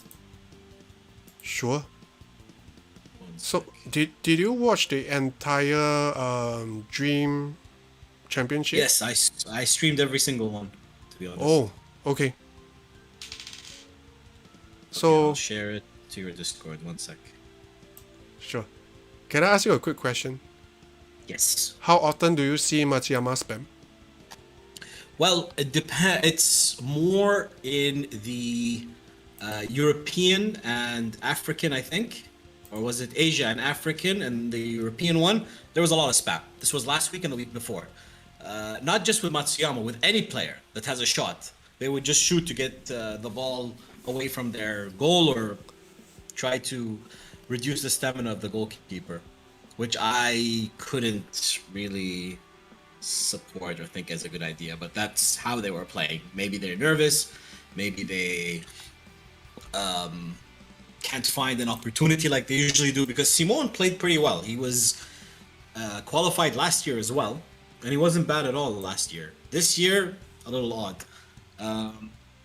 B: Sure.
E: One
B: So
E: sec.
B: did you watch the entire Dream Championship?
E: Yes, I streamed every single one. To be honest.
B: Oh, okay.
E: Okay,
B: So
E: I'll share it to your Discord. One sec.
B: sure. Can I ask you a quick question?
E: Yes.
B: How often do you see Matsuyama spam?
E: Well, it depends. It's more in the European and African, I think, or was it Asia and African? And the European one, there was a lot of spam. This was last week and the week before. Not just with Matsuyama, with any player that has a shot, they would just shoot to get the ball away from their goal or try to reduce the stamina of the goalkeeper, which I couldn't really support or think is a good idea, but that's how they were playing. Maybe they're nervous, maybe they can't find an opportunity like they usually do, because Simone played pretty well. He was qualified last year as well, and he wasn't bad at all last year. This year, a little odd.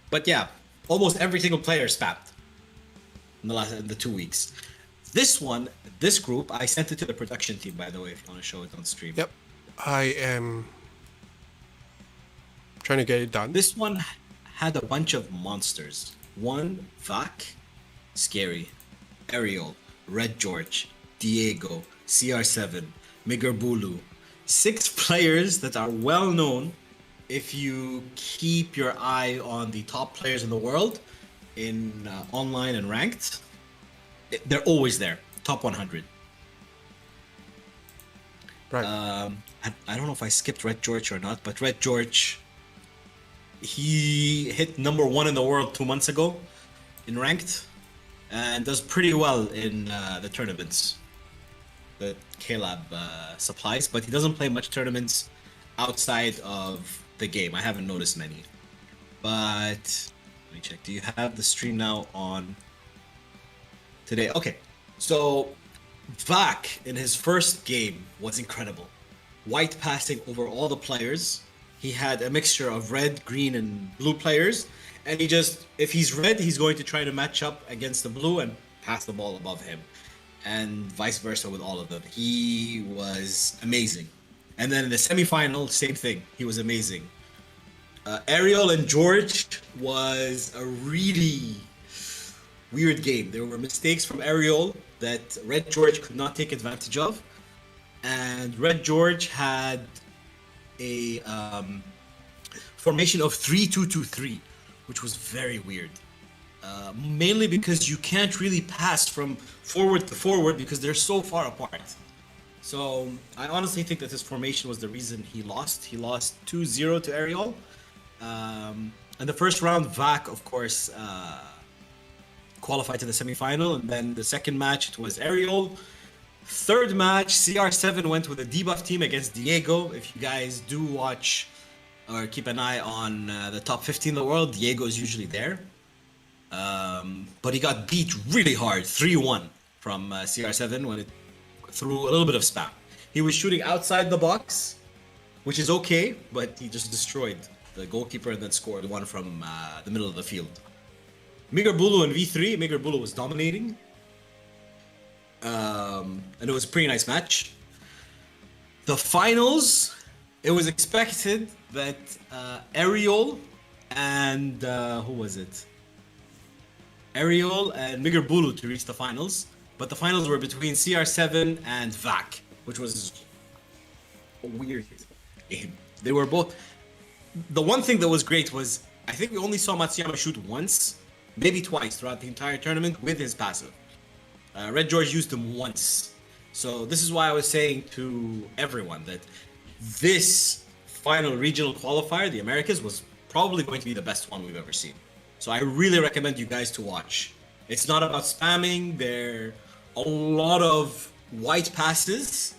E: But yeah, almost every single player spapped in the 2 weeks. This group, I sent it to the production team, by the way, if you want to show it on stream.
B: Yep. I am trying to get it done.
E: This one had a bunch of monsters. One, Vac, Scary, Ariel, Red George, Diego, CR7, Migurbulu. 6 players that are well known if you keep your eye on the top players in the world in online and ranked. They're always there, top 100.
B: Right.
E: I don't know if I skipped Red George or not, but Red George, he hit number 1 in the world 2 months ago in ranked, and does pretty well in the tournaments that K-Lab supplies, but he doesn't play much tournaments outside of the game. I haven't noticed many. But let me check. Do you have the stream now on today? Okay. So Vac in his first game was incredible. White passing over all the players. He had a mixture of red, green, and blue players. And he just, if he's red, he's going to try to match up against the blue and pass the ball above him. And vice versa with all of them. He was amazing. And then in the semifinal, same thing. He was amazing. Ariel and George was a really weird game. There were mistakes from Ariel that Red George could not take advantage of. And Red George had a formation of 3-2-2-3, which was very weird. Mainly because you can't really pass from forward to forward because they're so far apart. So I honestly think that this formation was the reason he lost. He lost 2-0 to Ariel. In the first round, Vac, of course, qualified to the semifinal. And then the second match, it was Ariel. Third match, CR7 went with a debuff team against Diego. If you guys do watch or keep an eye on the top 15 in the world, Diego is usually there. But he got beat really hard, 3-1 from CR7 when it threw a little bit of spam. He was shooting outside the box, which is okay, but he just destroyed the goalkeeper and then scored one from the middle of the field. Migerbulu in V3, Migerbulu was dominating. And it was a pretty nice match. The finals, it was expected that Ariel and who was it? Ariel and Migerbulu to reach the finals, but the finals were between CR7 and Vac, which was a weird game. They were both. The one thing that was great was I think we only saw Matsuyama shoot once, maybe twice throughout the entire tournament with his passive. Red George used him once. So this is why I was saying to everyone that this final regional qualifier, the Americas, was probably going to be the best one we've ever seen. So I really recommend you guys to watch. It's not about spamming. There are a lot of white passes.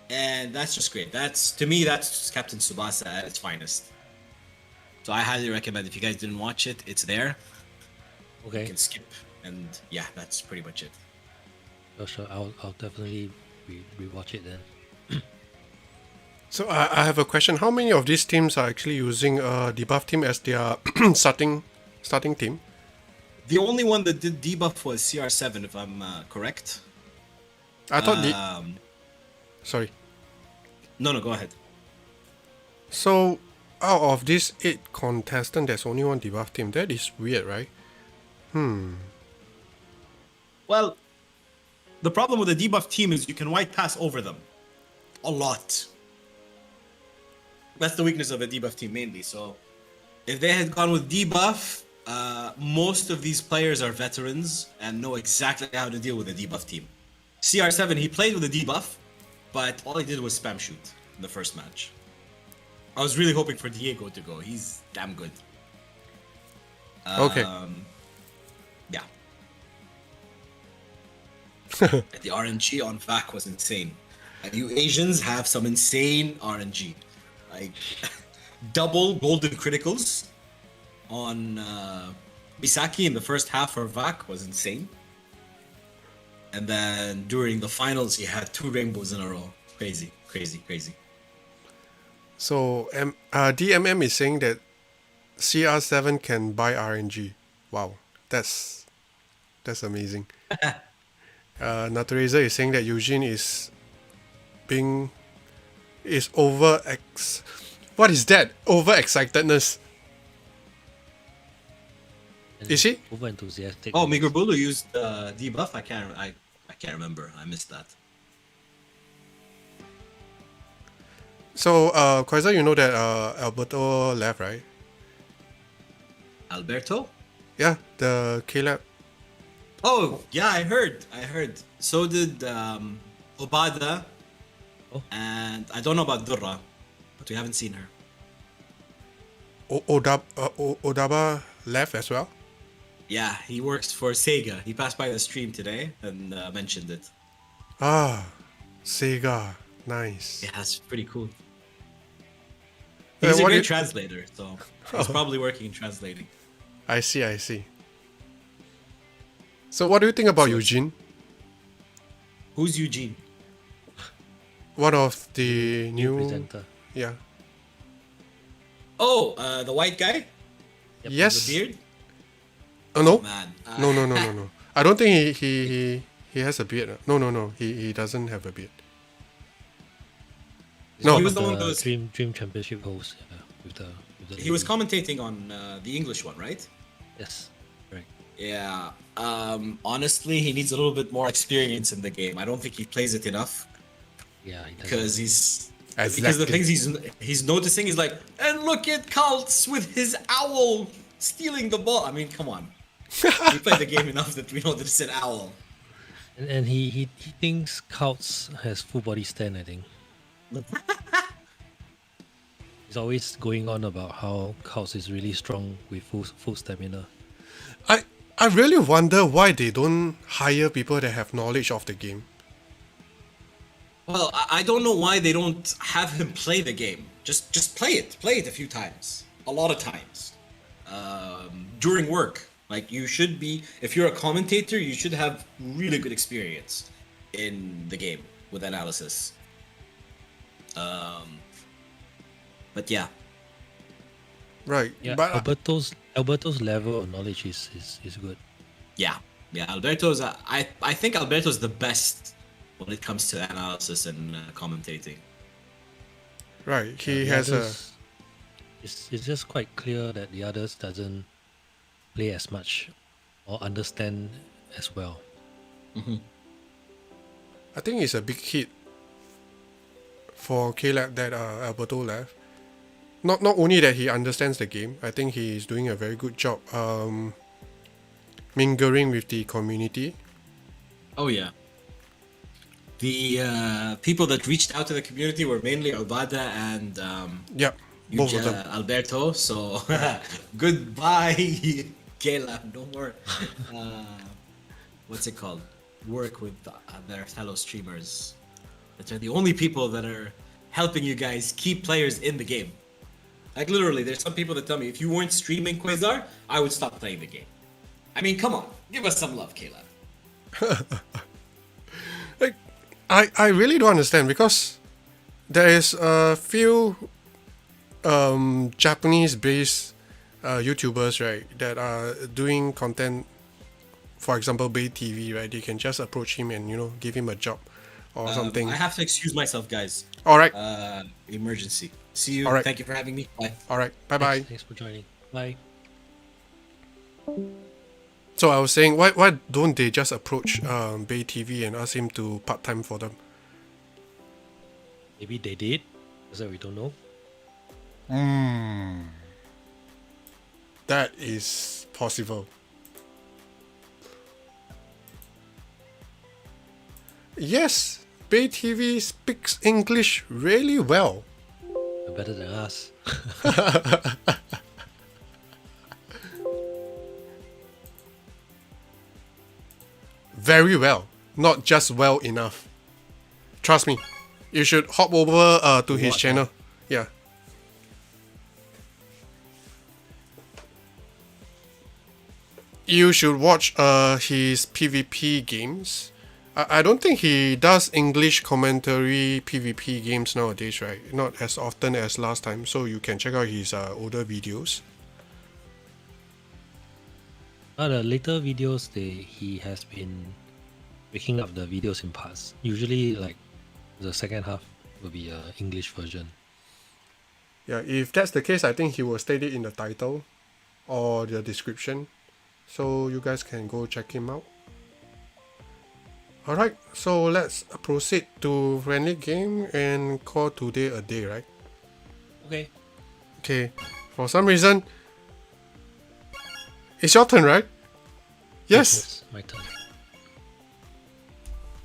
E: And that's just great. To me, that's Captain Tsubasa at its finest. So I highly recommend, if you guys didn't watch it, it's there.
C: Okay.
E: You can skip. And yeah, that's pretty much it.
C: Sure. I'll definitely rewatch it then.
B: So I have a question. How many of these teams are actually using debuff team as their starting team?
E: The only one that did debuff was CR7, if I'm correct.
B: I thought Sorry.
E: No, go ahead.
B: So out of these 8 contestants, there's only one debuff team. That is weird, right?
E: Well, the problem with the debuff team is you can white pass over them. A lot. That's the weakness of a debuff team mainly. So if they had gone with debuff, most of these players are veterans and know exactly how to deal with a debuff team. CR7, he played with a debuff, but all he did was spam shoot in the first match. I was really hoping for Diego to go. He's damn good.
B: Okay.
E: Yeah. The RNG on VAC was insane. And you Asians have some insane RNG. Like, double golden criticals on Misaki in the first half for VAC was insane. And then during the finals, he had 2 rainbows in a row. Crazy.
B: So DMM is saying that CR7 can buy RNG. Wow, that's amazing. Natureza is saying that Eugene is what is that? Overexcitedness. Is he?
C: Over enthusiastic?
E: Oh, Migerbulu used debuff. I can't remember. I missed that.
B: So Kozo, you know that Alberto left, right?
E: Alberto?
B: Yeah, the K-Lab.
E: Oh, yeah, I heard. So did Obada. And I don't know about Durra, but we haven't seen her.
B: Odaba left as well.
E: Yeah, he works for Sega. He passed by the stream today and mentioned it.
B: Ah, Sega, nice.
E: Yeah, that's pretty cool.
B: Uh,
E: He's a
B: what
E: great
B: do-
E: translator, so he's probably working in translating.
B: I see. So what do you think about Eugene?
E: Who's Eugene?
B: One of the new
C: Presenter.
B: yeah.
E: Oh, the white guy?
C: Yep.
B: Yes.
E: The beard?
B: No.
E: Man.
B: No. I don't think he has a beard. No. He doesn't have a beard. No.
E: He was the one that was,
C: Dream Championship host. Yeah, with the
E: he was
C: lady.
E: commentating on the English one, right?
C: Yes, right.
E: Yeah. Honestly, he needs a little bit more experience in the game. I don't think he plays it enough
C: Yeah, he does.
E: because because the
B: Exactly.
E: things he's noticing is like, and look at Cults with his owl stealing the ball. I mean, come on. We played the game enough that we know that it's an owl.
C: And he thinks Cults has full body stand, I think. He's always going on about how Cults is really strong with full stamina.
B: I really wonder why they don't hire people that have knowledge of the game.
E: Well, I don't know why they don't have him play the game. Just play it a few times, a lot of times, during work. Like you should be, if you're a commentator, you should have really good experience in the game with analysis. But yeah,
B: Right.
C: Yeah,
B: But
C: Alberto's level of knowledge is good.
E: yeah. Alberto's, I think Alberto's the best when it comes to analysis and commentating.
B: right. He
C: The
B: has a
C: others, it's just quite clear that the others doesn't play as much or understand as well.
B: I think it's a big hit for K-Lab that Alberto left. Not only that he understands the game, I think he is doing a very good job mingling with the community.
E: Oh yeah. The people that reached out to the community were mainly Obada and
B: Yep, both of them.
E: Alberto. So goodbye, Kayla. No more. What's it called? Work with their fellow streamers. That are the only people that are helping you guys keep players in the game. Like literally, there's some people that tell me if you weren't streaming Quasar, I would stop playing the game. I mean, come on, give us some love, Kayla.
B: Like, I really don't understand because there is a few Japanese-based YouTubers, right, that are doing content. For example, Bay TV, right? They can just approach him and give him a job or something.
E: I have to excuse myself, guys.
B: All right,
E: Emergency. See you.
B: All right.
E: Thank you for having me. Bye.
B: all right. Bye bye.
C: Thanks for joining. Bye.
B: So I was saying, why don't they just approach Bay TV and ask him to part time for them?
C: Maybe they did, because we don't know.
B: That is possible. Yes, Bay TV speaks English really well.
C: They're better than us.
B: Very well, not just well enough. Trust me, you should hop over to his
C: What?
B: channel. Yeah. You should watch his PvP games. I don't think he does English commentary PvP games nowadays, right? Not as often as last time, so you can check out his older videos.
C: The later videos, he has been breaking up the videos in parts. Usually, like the second half will be a English version.
B: Yeah, if that's the case, I think he will state it in the title or the description, so you guys can go check him out. Alright, so let's proceed to friendly game and call today a day, right?
C: Okay.
B: Okay, for some reason, it's your turn, right? Yes.
C: It's my turn.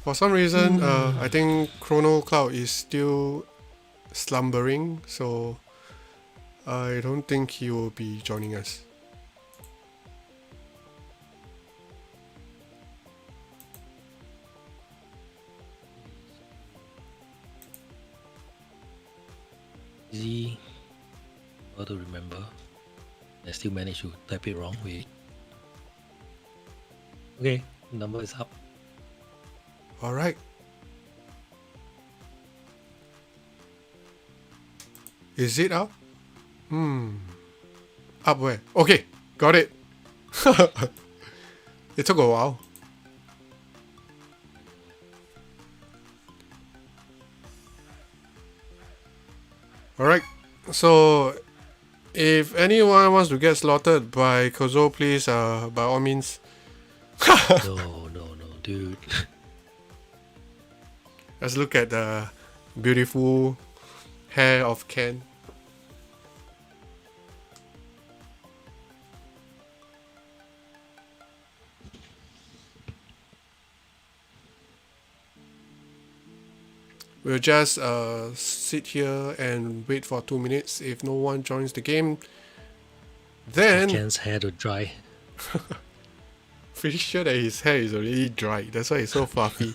B: For some reason, I think Cronocloud is still slumbering, so I don't think he will be joining us.
C: Easy. How to remember. I still managed to type it wrong. Wait. Okay, number is up.
B: All right. Is it up? Up where? Okay, got it. It took a while. All right. So, if anyone wants to get slaughtered by Kozo, please, by all means.
C: No, dude.
B: Let's look at the beautiful hair of Ken. We'll just sit here and wait for 2 minutes. If no one joins the game, then
C: Ken's hair to dry.
B: pretty sure that his hair is already dry. That's why it's so fluffy.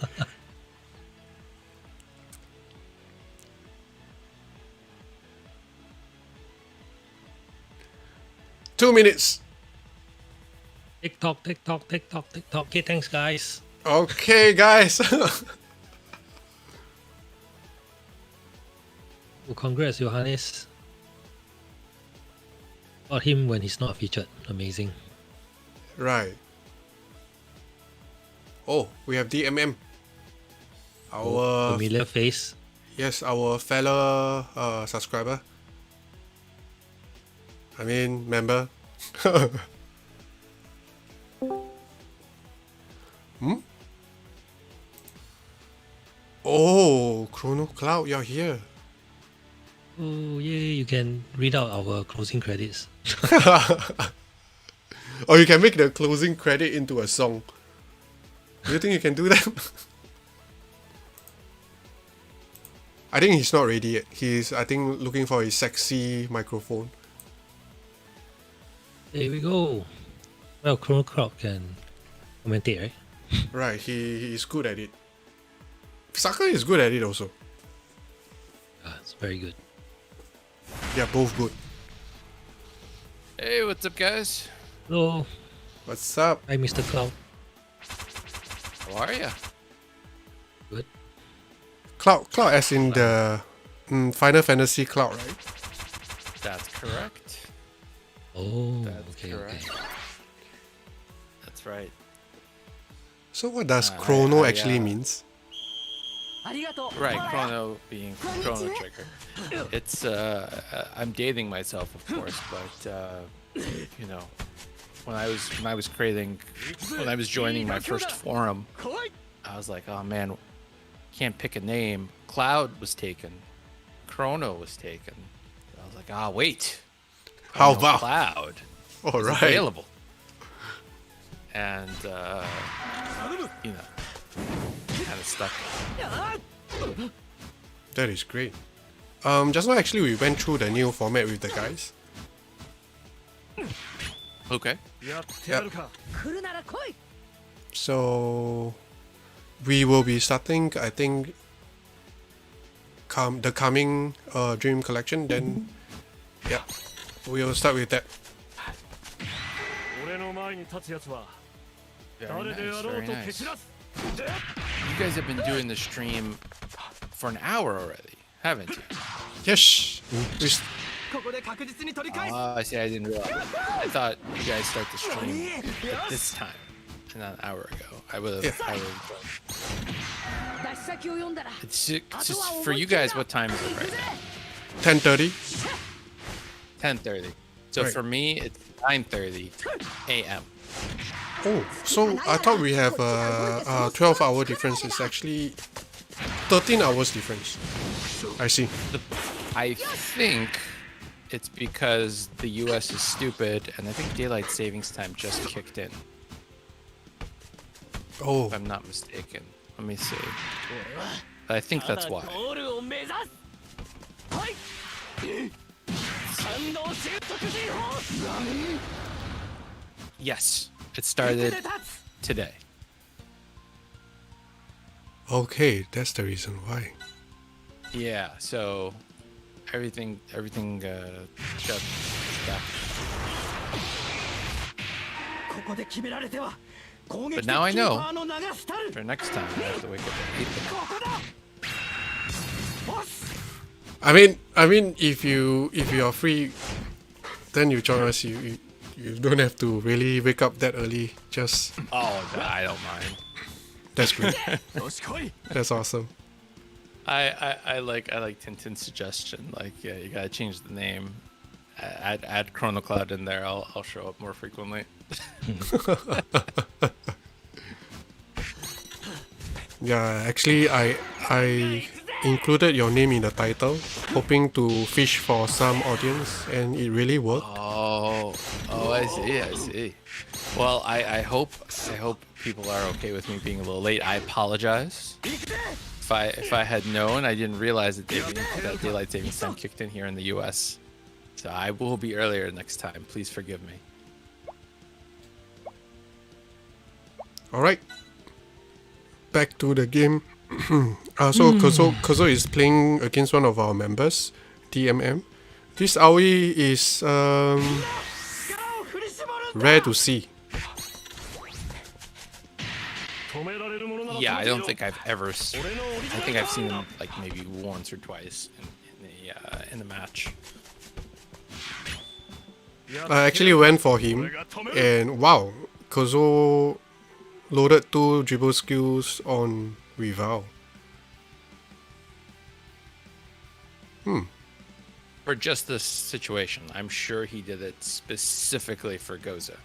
B: Two minutes.
C: TikTok, TikTok, TikTok, TikTok. Okay, thanks, guys.
B: Okay, guys.
C: Oh, congrats, Johannes. Got him when he's not featured. Amazing.
B: Right. Oh, we have DMM. Our
C: Familiar face.
B: yes, our fellow subscriber. I mean, member. Oh, Cronocloud, you're here.
C: Oh, yeah, you can read out our closing credits.
B: Or you can make the closing credit into a song. Do you think you can do that? I think he's not ready yet. He's, I think, looking for his sexy microphone.
C: There we go. Well, Cronocloud can commentate, right?
B: Right, he is good at it. Saka is good at it also.
C: It's very good.
B: They're both good.
F: Hey, what's up, guys?
C: Hello.
B: What's up?
C: Hi, Mr. Cloud.
F: How are ya?
C: Good.
B: Cloud as in the Final Fantasy Cloud, right?
F: That's correct.
C: Oh,
F: That's
C: okay,
F: correct.
C: okay.
F: That's right.
B: So what does
F: I-
B: Chrono
F: I,
B: actually
F: uh,
B: means?
F: Right, Chrono being Chrono Trigger. It's I'm dating myself, of course, but you know, when I was joining my first forum, I was like, oh man, can't pick a name. Cloud was taken, Chrono was taken. I was like, ah, wait,
B: How
F: Chrono
B: about?
F: Cloud
B: All
F: is
B: right.
F: available? And you know, kind of stuck.
B: That is great. Just now actually we went through the new format with the guys.
F: Okay.
B: So we will be starting, I think, the coming Dream Collection. Then, yeah, we'll start with that.
F: Very nice, very nice. You guys have been doing the stream for an hour already, haven't you?
B: Yes. We s-
F: Oh, I see. I didn't realize. I thought you guys start the stream at this time, and not an hour ago. I would have.
B: Yeah.
F: I would have. It's just for you guys. What time is it right now?
B: 10:30.
F: 10:30. So
B: Right.
F: for me, it's 9:30 a.m.
B: Oh, so I thought we have a 12-hour difference. It's actually 13 hours difference. I see.
F: I think it's because the U.S. is stupid, and I think daylight savings time just kicked in.
B: Oh,
F: If I'm not mistaken. Let me see. I think that's why.
A: ゴールを目指すはい三能習得技法
F: Yes, it started today.
B: Okay, that's the reason why.
F: Yeah, so everything got back.
A: ここで決められては攻撃
F: But
A: 的
F: now I
A: キー
F: know.
A: パーの名が廃る
F: For next time, I have to wake up at 8.
A: ここだボス
B: I mean, if you are free, then you join us. You don't have to really wake up that early. Just
F: Oh, I don't mind.
B: that's great.
A: よし来い
B: That's awesome.
F: I like Tintin's suggestion. Like, yeah, you gotta change the name. Add Cronocloud in there. I'll show up more frequently.
B: Yeah, actually, I included your name in the title, hoping to fish for some audience, and it really worked.
F: Oh, I see. Well, I hope people are okay with me being a little late. I apologize. If I had known, I didn't realize that daylight savings time kicked in here in the U.S. So I will be earlier next time. Please forgive me.
B: All right, back to the game. So Kozo is playing against one of our members, DMM. This Aoi is rare to see.
F: Yeah, I don't think I've ever. I think I've seen him like maybe once or twice in the match.
B: I actually went for him, and wow, Kozo loaded 2 dribble skills on Rival.
F: For just this situation, I'm sure he did it specifically for Gozo.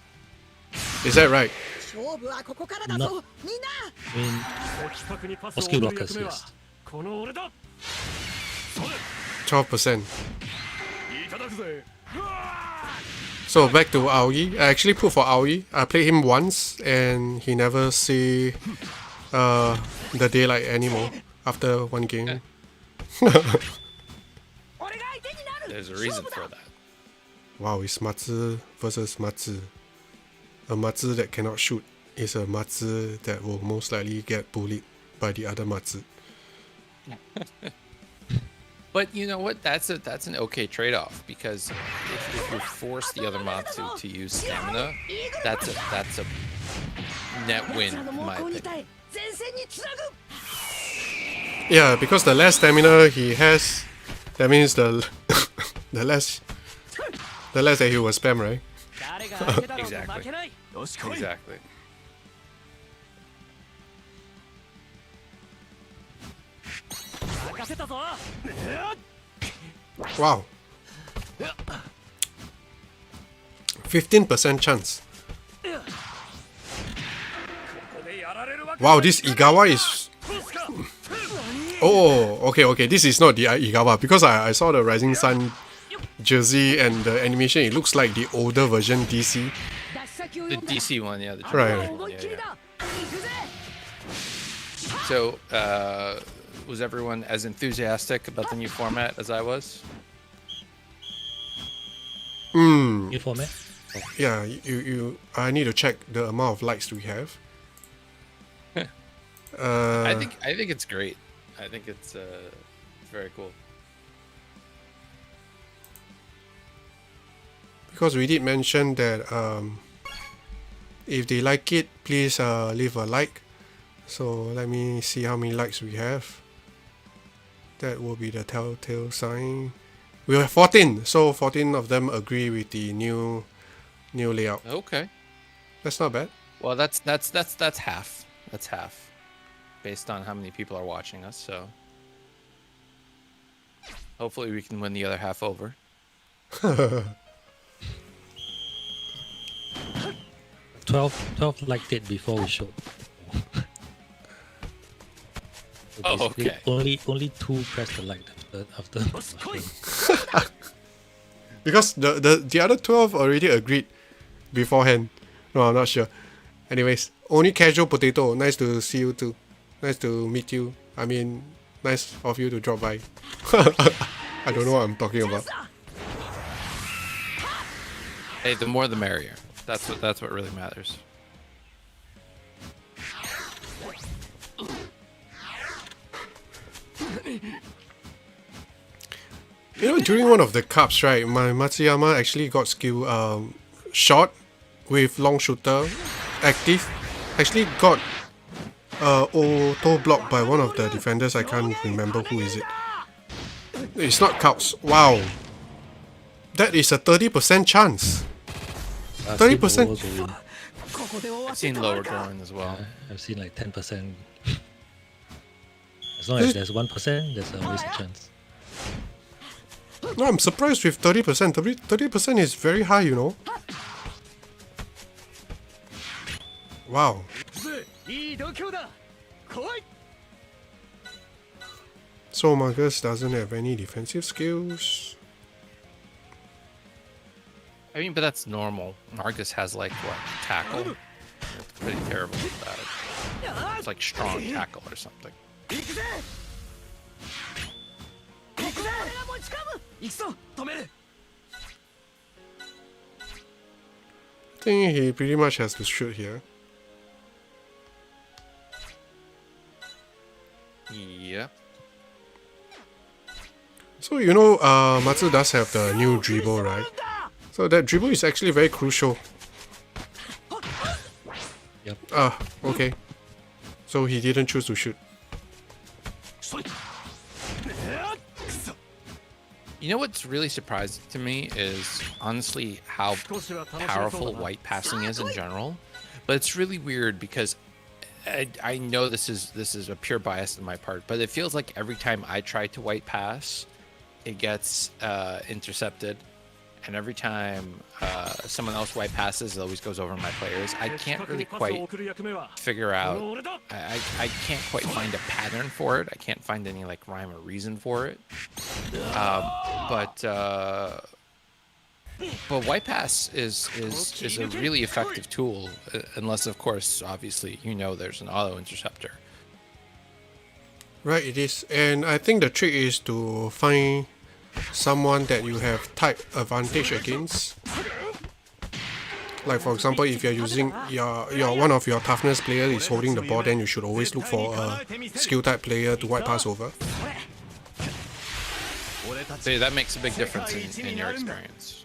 B: Is that right?
D: 勝負はここからだぞみんな
C: I mean,
A: 的確にパスを
C: for skill
A: 送る
C: blockers,
A: 役目は
C: yes.
A: この俺だそれ
B: 12%.
A: いただくぜ
B: So back to Aoi. I actually put for Aoi. I played him once, and he never see the daylight anymore after one game.
D: 俺が相手になる
F: There's a reason for that.
B: Wow, it's Matsu versus Matsu. A Matsu that cannot shoot is a Matsu that will most likely get bullied by the other Matsu.
F: But you know what? That's an okay trade-off because if you force the other Matsu to use stamina, that's a net win in my opinion.
D: 前線につなぐ
B: Yeah, because the less stamina he has, that means the the less that he will spam, right?
A: 誰が相手だろうと
F: Exactly.
A: 負けないよし来い
F: Exactly.
A: 任せたぞ
B: Wow. 15% chance.
A: ここでやられるわけ
B: Wow, this Igawa is. Oh, okay. This is not the Igawa because I saw the Rising Sun jersey and the animation. It looks like the older version DC.
D: 脱先を
F: The
D: 読んだ
F: DC one, yeah. The
B: Right.
F: triple
D: 思いっ
F: one,
D: きり
F: yeah,
D: だ行くぜ
F: yeah. So, was everyone as enthusiastic about the new format as I was?
C: New format?
B: Yeah, I need to check the amount of likes we have.
F: I think it's great. I think it's very cool.
B: Because we did mention that if they like it, please leave a like. So let me see how many likes we have. That will be the telltale sign. We have 14, so 14 of them agree with the new layout.
F: Okay.
B: That's not bad.
F: Well, that's half. That's half, based on how many people are watching us. So hopefully we can win the other half over.
C: 12 liked it before we showed. So
F: Oh,
C: basically,
F: okay.
C: Only 2 pressed the like after.
A: よし来い
B: Because the other 12 already agreed beforehand. No, I'm not sure. Anyways, only casual potato. Nice to see you too. Nice to meet you. I mean, nice of you to drop by. I don't know what I'm talking about.
F: Hey, the more the merrier. That's what really matters.
B: You know, during one of the cups, right, my Matsuyama actually got skill shot with long shooter active. Actually got auto blocked by one of the defenders. I can't remember who is it. It's not counts. Wow. That is a 30% chance. 30%.
F: I've seen lower going as well.
C: I've seen like 10%. As long as there's 1%, there's always a chance.
B: No, I'm surprised with 30%. 30% is very high, you know. Wow. So Marcus doesn't have any defensive skills.
F: I mean, but that's normal. Marcus has like what, tackle? It's pretty terrible about it. It's like strong tackle or something.
B: I think he pretty much has to shoot here.
F: Yeah.
B: So you know, Matsu does have the new dribble, right? So that dribble is actually very crucial.
C: Yep.
B: Okay. So he didn't choose to shoot.
F: You know what's really surprising to me is honestly how powerful white passing is in general. But it's really weird because I know this is a pure bias on my part, but it feels like every time I try to white pass, it gets intercepted, and every time someone else white passes, it always goes over my players. I can't really quite figure out. I can't quite find a pattern for it. I can't find any like rhyme or reason for it. But white pass is a really effective tool, unless of course, obviously, you know, there's an auto interceptor.
B: Right, it is. And I think the trick is to find someone that you have type advantage against. Like for example, if you're using your one of your toughness player is holding the ball, then you should always look for a skill type player to white pass over.
F: So that makes a big difference in your experience.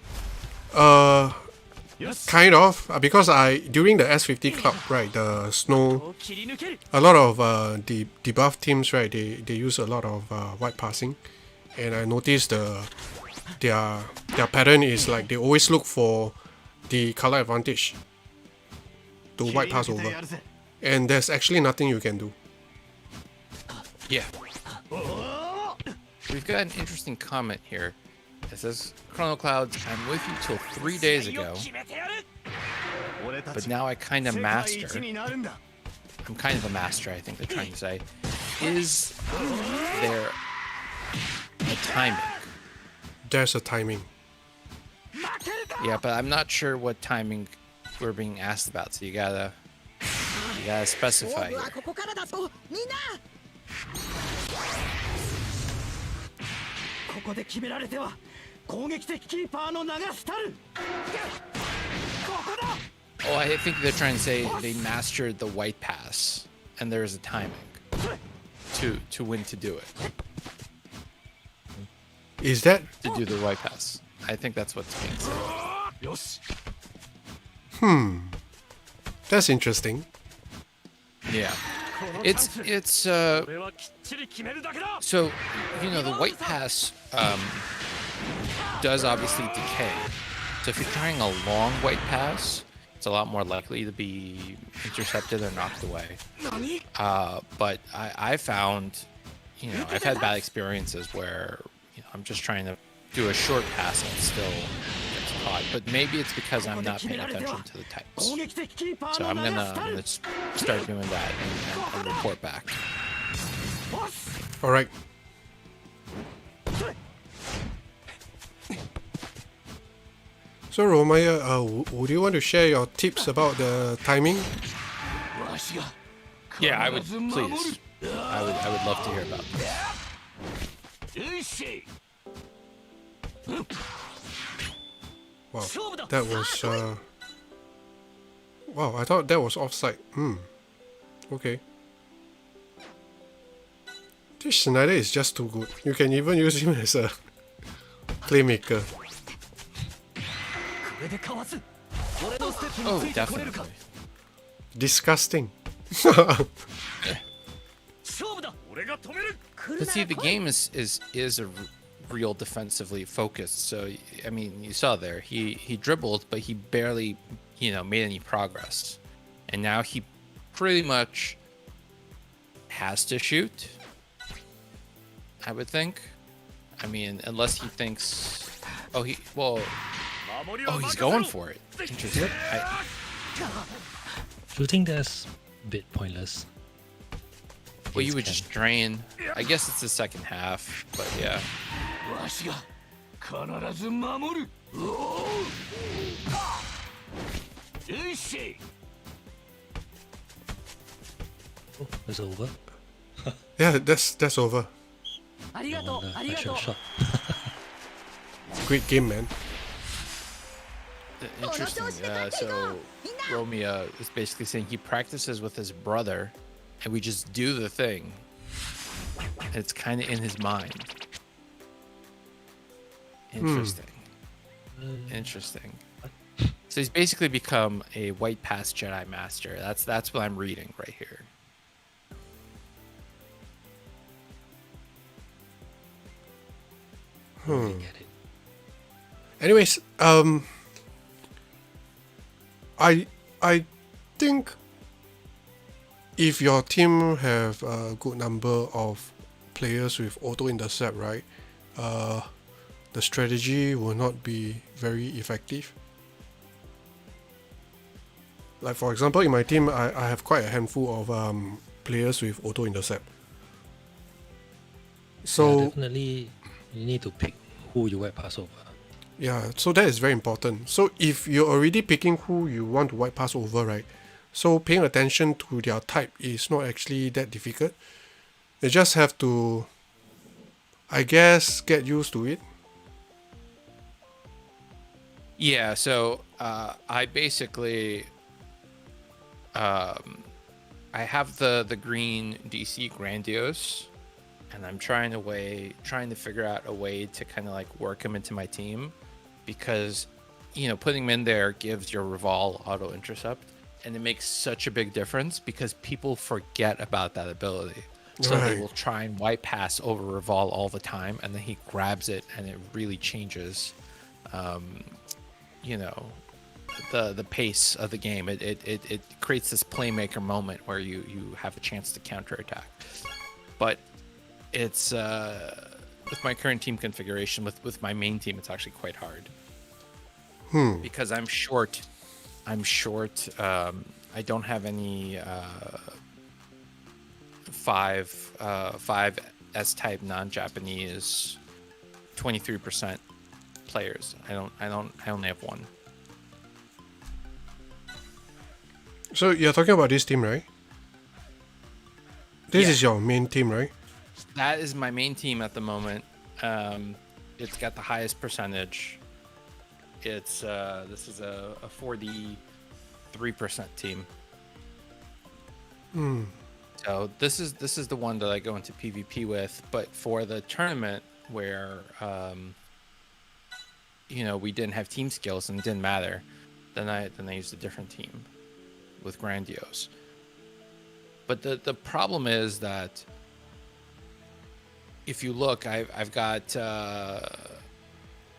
B: Kind of, because during the S50 club, right, the snow, a lot of the debuff teams, right, they use a lot of white passing, and I noticed their pattern is like they always look for the color advantage to white pass over, and there's actually nothing you can do.
F: Yeah. We've got an interesting comment here. It says, Cronocloud, I'm with you till 3 days ago, but now I kind of master. I'm kind of a master, I think they're trying to say. Is there a timing?
B: There's a timing.
F: Yeah, but I'm not sure what timing we're being asked about, so you gotta specify here. Oh, I think they're trying to say they mastered the white pass, and there is a timing to when to do it.
B: Is that
F: To do the white pass. I think that's what's being said.
B: that's interesting.
F: Yeah. It's so, you know, the white pass does obviously decay. So if you're trying a long white pass, it's a lot more likely to be intercepted or knocked away. But I found, you know, I've had bad experiences where, you know, I'm just trying to do a short pass and it still gets caught. But maybe it's because I'm not paying attention to the types. So I'm gonna start doing that and report back.
B: All right. So Romaya, would you want to share your tips about the timing?
F: Yeah, I would, please. I would love to hear about this.
B: Wow, that was wow, I thought that was offside. Okay. This Schneider is just too good. You can even use him as a playmaker.
F: Oh, definitely.
B: Disgusting.
F: But see, the game is a real defensively focused. So I mean, you saw there, he dribbled, but he barely, made any progress. And now he pretty much has to shoot, I would think. I mean, unless he thinks, he's going for it. Interesting.
C: Shooting that's a bit pointless.
F: Well, you would just drain. I guess it's the second half, but yeah.
C: Oh, it's over.
B: Yeah, that's over.
C: No wonder I should shot.
B: Great game, man.
F: Interesting. So Romeo is basically saying he practices with his brother, and we just do the thing. And it's kind of in his mind. Interesting. Interesting. So he's basically become a white pass Jedi master. That's what I'm reading right here.
C: I get it.
B: Anyways, I think if your team have a good number of players with auto intercept, right, the strategy will not be very effective. Like for example, in my team, I have quite a handful of players with auto intercept. So
C: Yeah, definitely you need to pick who you wipe pass over.
B: yeah, so that is very important. So if you're already picking who you want to white pass over, right? So paying attention to their type is not actually that difficult. You just have to, I guess, get used to it.
F: Yeah, so I basically I have the green DC Grandiose, and I'm trying to figure out a way to kind of like work him into my team, because putting him in there gives your Revolve auto intercept, and it makes such a big difference because people forget about that ability. So they
B: Right.
F: will try and white pass over Revolve all the time, and then he grabs it, and it really changes the pace of the game. It creates this playmaker moment where you have a chance to counterattack. But it's with my current team configuration, with my main team, it's actually quite hard. Because I'm short. I don't have any 5 S-type non-Japanese 23% players. I only have one.
B: So you're talking about this team, right? This
F: Yeah.
B: is your main team, right?
F: That is my main team at the moment. It's got the highest percentage. It's this is a 43% team. So this is the one that I go into PvP with. But for the tournament where we didn't have team skills and it didn't matter, then I used a different team with Grandiose. But the problem is that if you look, I've got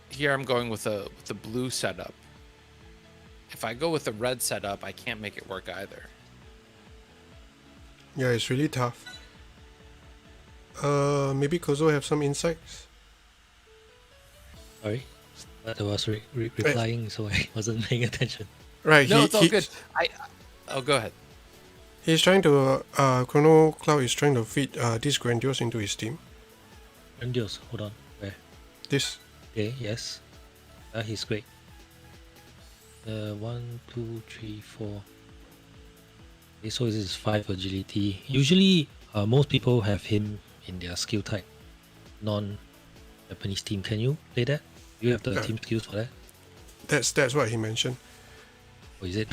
F: here I'm going with the blue setup. If I go with the red setup, I can't make it work either.
B: Yeah, it's really tough. Maybe Kozo have some insights.
C: Sorry, but I was replying, so I wasn't paying attention.
B: Right.
F: No, it's all good. Oh, go ahead.
B: He's trying to Cronocloud is trying to feed this Grandiose into his team.
C: Grandiose, hold on. Where?
B: This.
C: Okay, yes. He's great. 1, 2, 3, 4. Okay, so this is 5 agility. Usually Most people have him in their skill type, non-Japanese team. Can you play that? Do you have the
B: Yeah.
C: team skills for that?
B: That's what he mentioned.
C: Or is it?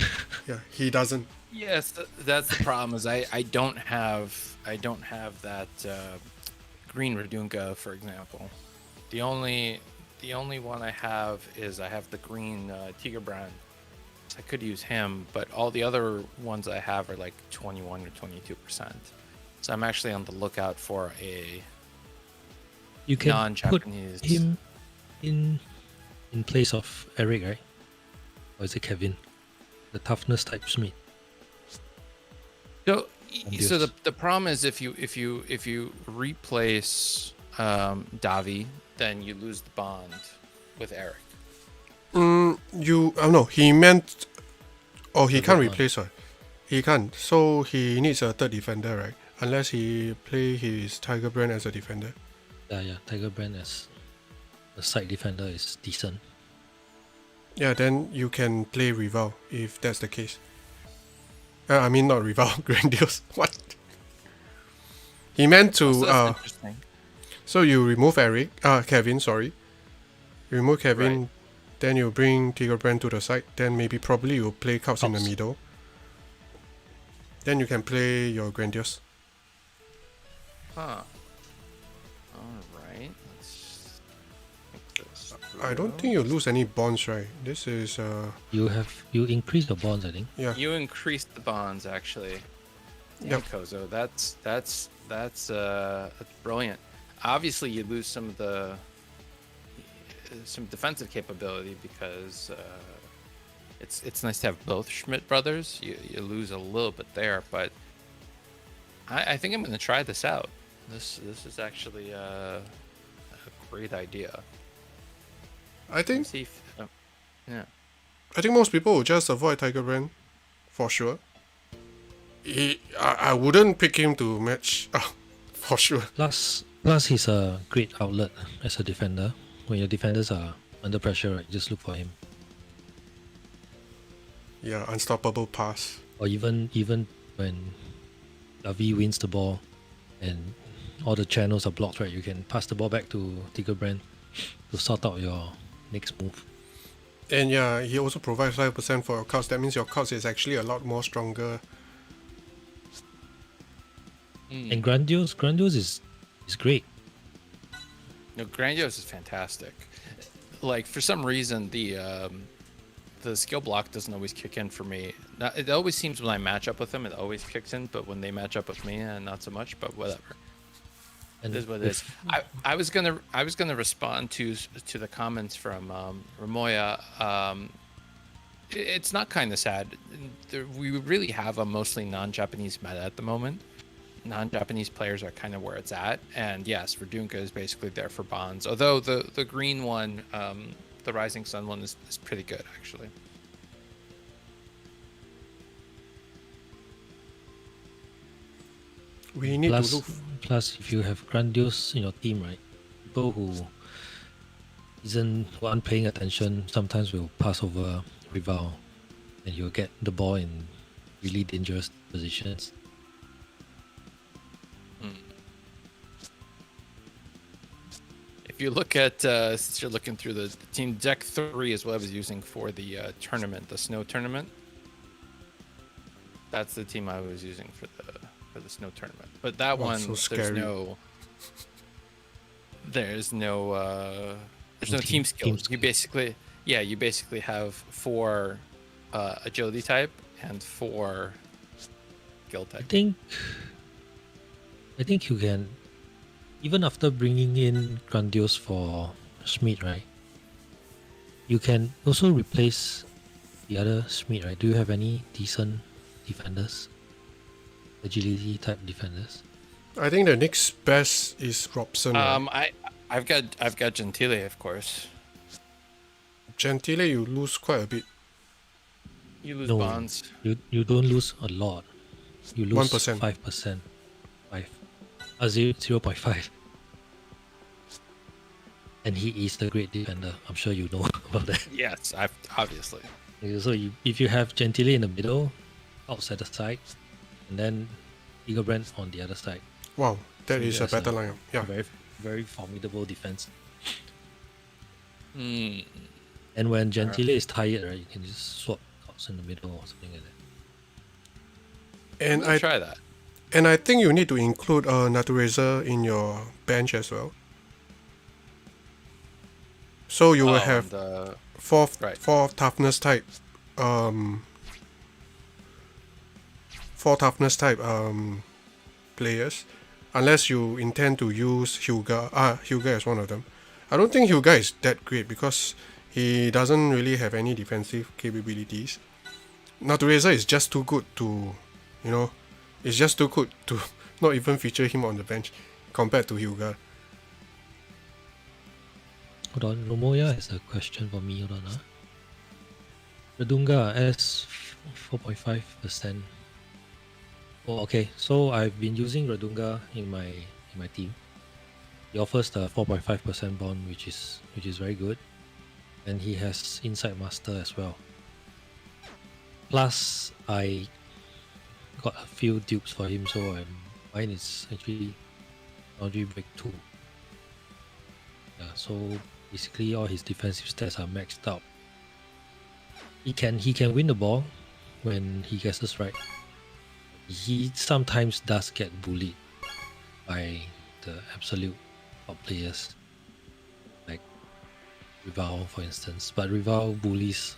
B: Yeah, he doesn't.
F: Yes, that's the problem. Is I don't have that green Radunga, for example. The only one I have is I have the green Tiger brand. I could use him, but all the other ones I have are like 21 or 22%. So I'm actually on the lookout for a
C: You can
F: non-Japanese.
C: put him in place of Eric, right? Or is it Kevin? The toughness type Smith.
F: So,
C: Obvious.
F: so the problem is if you replace Davi, then you lose the bond with Eric.
B: No, he meant. Oh, he
C: Third
B: can't
C: one.
B: replace her. He can't. So he needs a third defender, right? Unless he play his Tiger Brand as a defender.
C: Yeah. Tiger Brand as a side defender is decent.
B: Yeah, then you can play Rival if that's the case. I mean, not Rival, Grandiose. What? He meant to.
F: So that's interesting.
B: So you remove Kevin, sorry. You remove Kevin,
F: Right.
B: then you bring Tiger Brand to the side. Then probably you play Cups in the
C: Cups.
B: middle. Then you can play your Grandiose.
F: Huh. All right. Let's think this
B: I don't
F: through.
B: think you lose any bonds, right? This is
C: You increase the bonds, I think.
B: yeah.
F: You increased the bonds actually.
B: Yep.
F: Kozo. That's brilliant. Obviously, you lose some defensive capability because it's nice to have both Schmidt brothers. You lose a little bit there, but I think I'm going to try this out. This is actually a great idea.
B: I think
F: See if, yeah.
B: I think most people will just avoid Tiger Brand, for sure. I wouldn't pick him to match, for sure.
C: Plus he's a great outlet as a defender. When your defenders are under pressure, right, just look for him.
B: Yeah, unstoppable pass.
C: Or even when Davi wins the ball and all the channels are blocked, right, you can pass the ball back to Tiger Brand to sort out your next move.
B: And yeah, he also provides 5% for your cards. That means your cards is actually a lot more stronger.
C: And Grandiose is great.
F: No, Grandiose is fantastic. Like for some reason, the skill block doesn't always kick in for me. It always seems when I match up with them, it always kicks in. But when they match up with me, not so much. But whatever.
C: And
F: It is what it is. I was gonna respond to the comments from Ramoya. It's not kind of sad. We really have a mostly non-Japanese meta at the moment. Non-Japanese players are kind of where it's at, and yes, Verdunka is basically there for bonds. Although the green one, the Rising Sun one, is pretty good actually.
B: We need to look.
C: Plus, if you have Grandiose in your team, right, people who aren't paying attention sometimes will pass over Rival, and you'll get the ball in really dangerous positions.
F: If you look at, since you're looking through the team, deck 3 is what I was using for the tournament, the snow tournament. That's the team I was using for the snow tournament. But that
B: Oh,
F: one,
B: so
F: there's
B: scary.
F: no team
C: Team
F: skills. You basically have 4 agility type and 4 skill
C: I
F: type.
C: think you can, even after bringing in Grandiose for Schmidt, right? You can also replace the other Schmidt, right? Do you have any decent defenders? Agility type defenders?
B: I think the next best is Robson. Right?
F: I've got Gentile, of course.
B: Gentile, you lose quite a bit.
F: You lose
C: No,
F: bonds.
C: you don't lose a lot. You lose
B: 1%.
C: 5%. 0.5. And he is the great defender. I'm sure you know about that.
F: Yes, I've obviously.
C: So if you have Gentile in the middle, outside the side, and then Eagle Brand on the other side.
B: Wow, that
C: So
B: is a
C: that's
B: better lineup. Yeah.
C: Very, very formidable defense.
F: Hmm.
C: And when Gentile is tired, right, you can just swap cards in the middle or something like that.
B: And
F: I'll try that.
B: I think you need to include Natureza in your bench as well. So you will have
F: the
B: four
F: right.
B: toughness type four toughness type players, unless you intend to use Hyuga. Hyuga is one of them. I don't think Hyuga is that great because he doesn't really have any defensive capabilities. Natureza is just too good to, it's just too good to not even feature him on the bench compared to Hyuga.
C: Hold on, Romoya has a question for me. Hold on. Radunga S 4.5%. Oh, okay. So I've been using Radunga in my team. He offers the 4.5% bond, which is very good, and he has Insight Master as well. Plus, I got a few dupes for him, so mine is actually Boundary Break 2. Yeah, so basically all his defensive stats are maxed out. He can win the ball when he guesses right. He sometimes does get bullied by the absolute top players, like Rival, for instance. But Rival bullies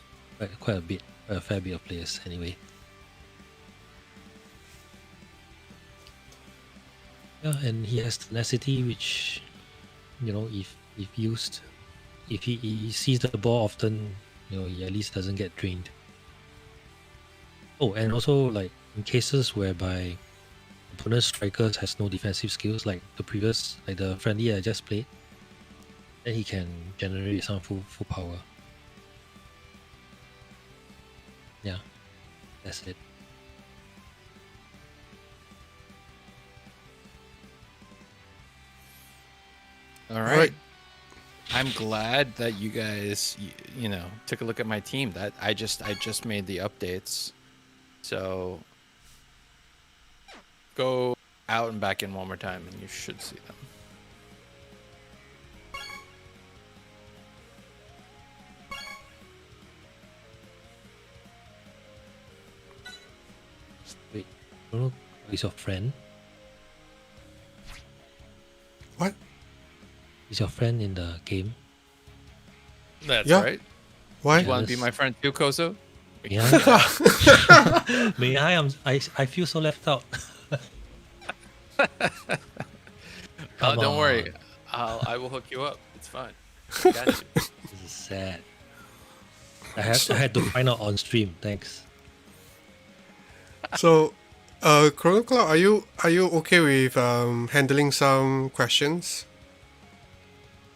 C: quite a fair bit of players anyway. Yeah, and he has tenacity, which, if used, if he sees the ball often, he at least doesn't get drained. Oh, and also, like, in cases whereby opponent strikers has no defensive skills, like the friendly I just played, then he can generate some full power. Yeah, that's it.
F: All right. I'm glad that you guys, took a look at my team. That I just made the updates. So go out and back in one more time, and you should see them.
C: Wait, Chrono is your friend?
B: What?
C: Is your friend in the game?
F: That's
B: Yeah.
F: right.
B: Why?
F: You want to be my friend too, Kozo?
C: Yeah. May I feel so left out. Come
F: Don't worry.
C: on.
F: I will hook you up. It's fine. I got you.
C: This is sad. I had to find out on stream. Thanks.
B: So, Cronocloud, are you okay with handling some questions?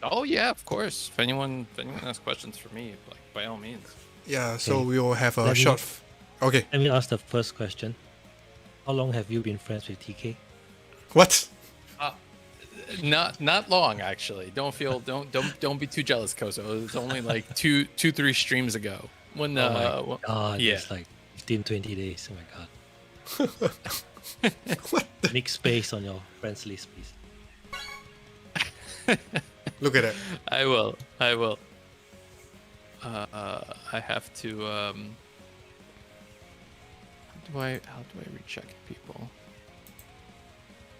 F: Oh yeah, of course. If anyone has questions for me, like by all means.
B: Yeah. So
C: Okay.
B: we will have a
C: Let me-
B: short. Okay.
C: Let me ask the first question. How long have you been friends with TK?
B: What?
F: Not long actually. Don't be too jealous, Kozo. It was only like 3 streams ago when
C: Oh my god,
F: yeah.
C: it's like 15, 20 days. Oh my god. Make space on your friends list, please.
B: Look at that.
F: I will. I have to. How do I recheck people?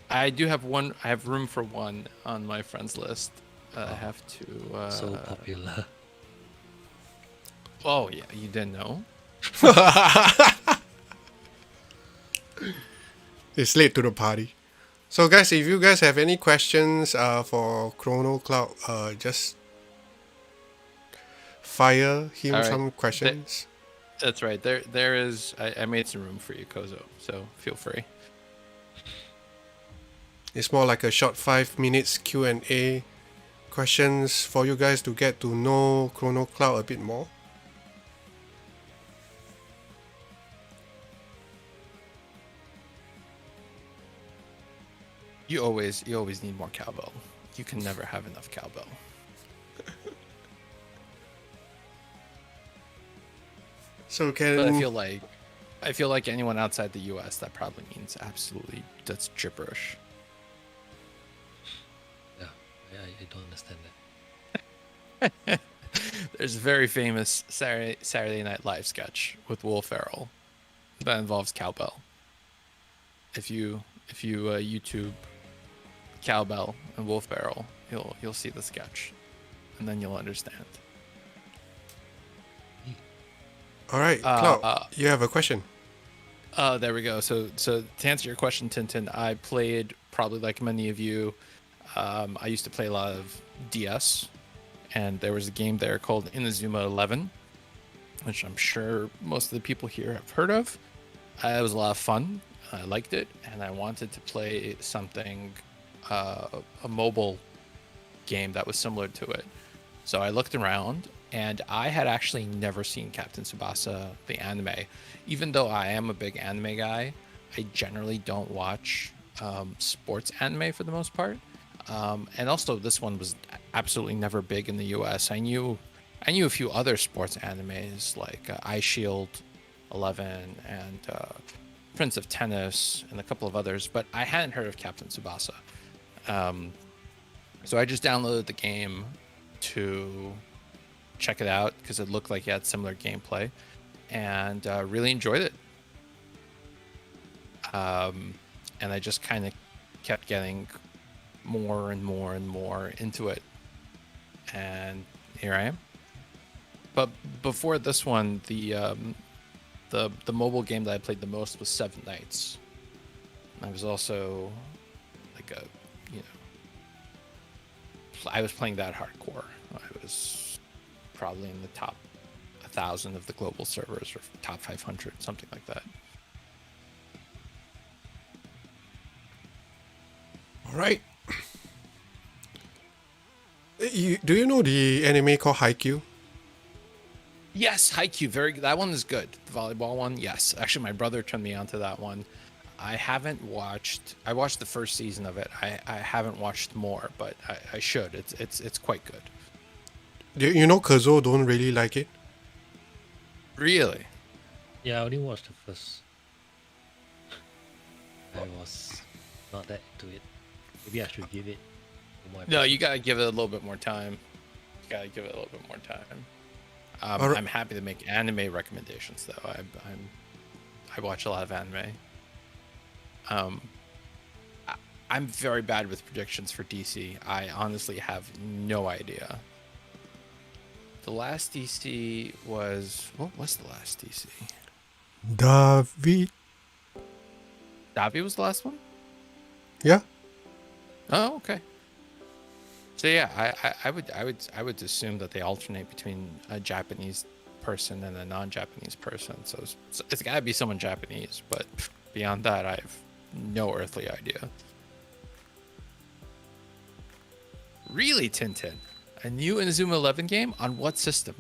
F: I do have one. I have room for one on my friends list. I have to.
C: So popular.
F: Oh yeah, you didn't know.
B: It's late to the party. So guys, if you guys have any questions for Cronocloud, just fire him
F: All right.
B: some questions.
F: That's right. There is. I made some room for you, Kozo. So feel free.
B: It's more like a short 5 minutes Q&A questions for you guys to get to know Cronocloud a bit more.
F: You always need more cowbell. You can never have enough cowbell.
B: So
F: But I
B: can
F: feel like I feel like anyone outside the U.S. that probably means absolutely that's gibberish.
C: Yeah, I don't understand that.
F: There's a very famous Saturday Night Live sketch with Will Ferrell that involves cowbell. If you YouTube cowbell and Will Ferrell, you'll see the sketch, and then you'll understand.
B: All right, Cloud, you have a question.
F: There we go. So to answer your question, Tintin, I played probably like many of you. I used to play a lot of DS, and there was a game there called Inazuma 11, which I'm sure most of the people here have heard of. It was a lot of fun. I liked it, and I wanted to play something, a mobile game that was similar to it. So I looked around, and I had actually never seen Captain Tsubasa, the anime. Even though I am a big anime guy, I generally don't watch sports anime for the most part. And also, this one was absolutely never big in the US. I knew a few other sports animes like Eye Shield 11 and Prince of Tennis and a couple of others, but I hadn't heard of Captain Tsubasa. So I just downloaded the game to check it out because it looked like it had similar gameplay, and really enjoyed it. And I just kind of kept getting more and more and more into it, and here I am. But before this one, the mobile game that I played the most was Seven Nights. I was also like I was playing that hardcore. I was probably in the top 1,000 of the global servers, or top 500, something like that.
B: All right. Do you know the anime called Haikyuu?
F: Yes, Haikyuu, very good. That one is good. The volleyball one, yes. Actually, my brother turned me on to that one. I watched the first season of it. I haven't watched more, but I should. It's quite good.
B: You know Kozo don't really like it?
F: Really?
C: Yeah, I only watched the first. I was not that into it. Maybe I should give it more.
F: No, you gotta give it a little bit more time.
B: Alright.
F: I'm happy to make anime recommendations, though. I watch a lot of anime. I'm very bad with predictions for DC. I honestly have no idea. The last DC was... What was the last DC?
B: David.
F: Davi was the last one?
B: Yeah.
F: Oh, okay. So yeah, I would assume that they alternate between a Japanese person and a non-Japanese person. So it's got to be someone Japanese, but beyond that, I have no earthly idea. Really, Tintin? A new Inazuma 11 game? On what system?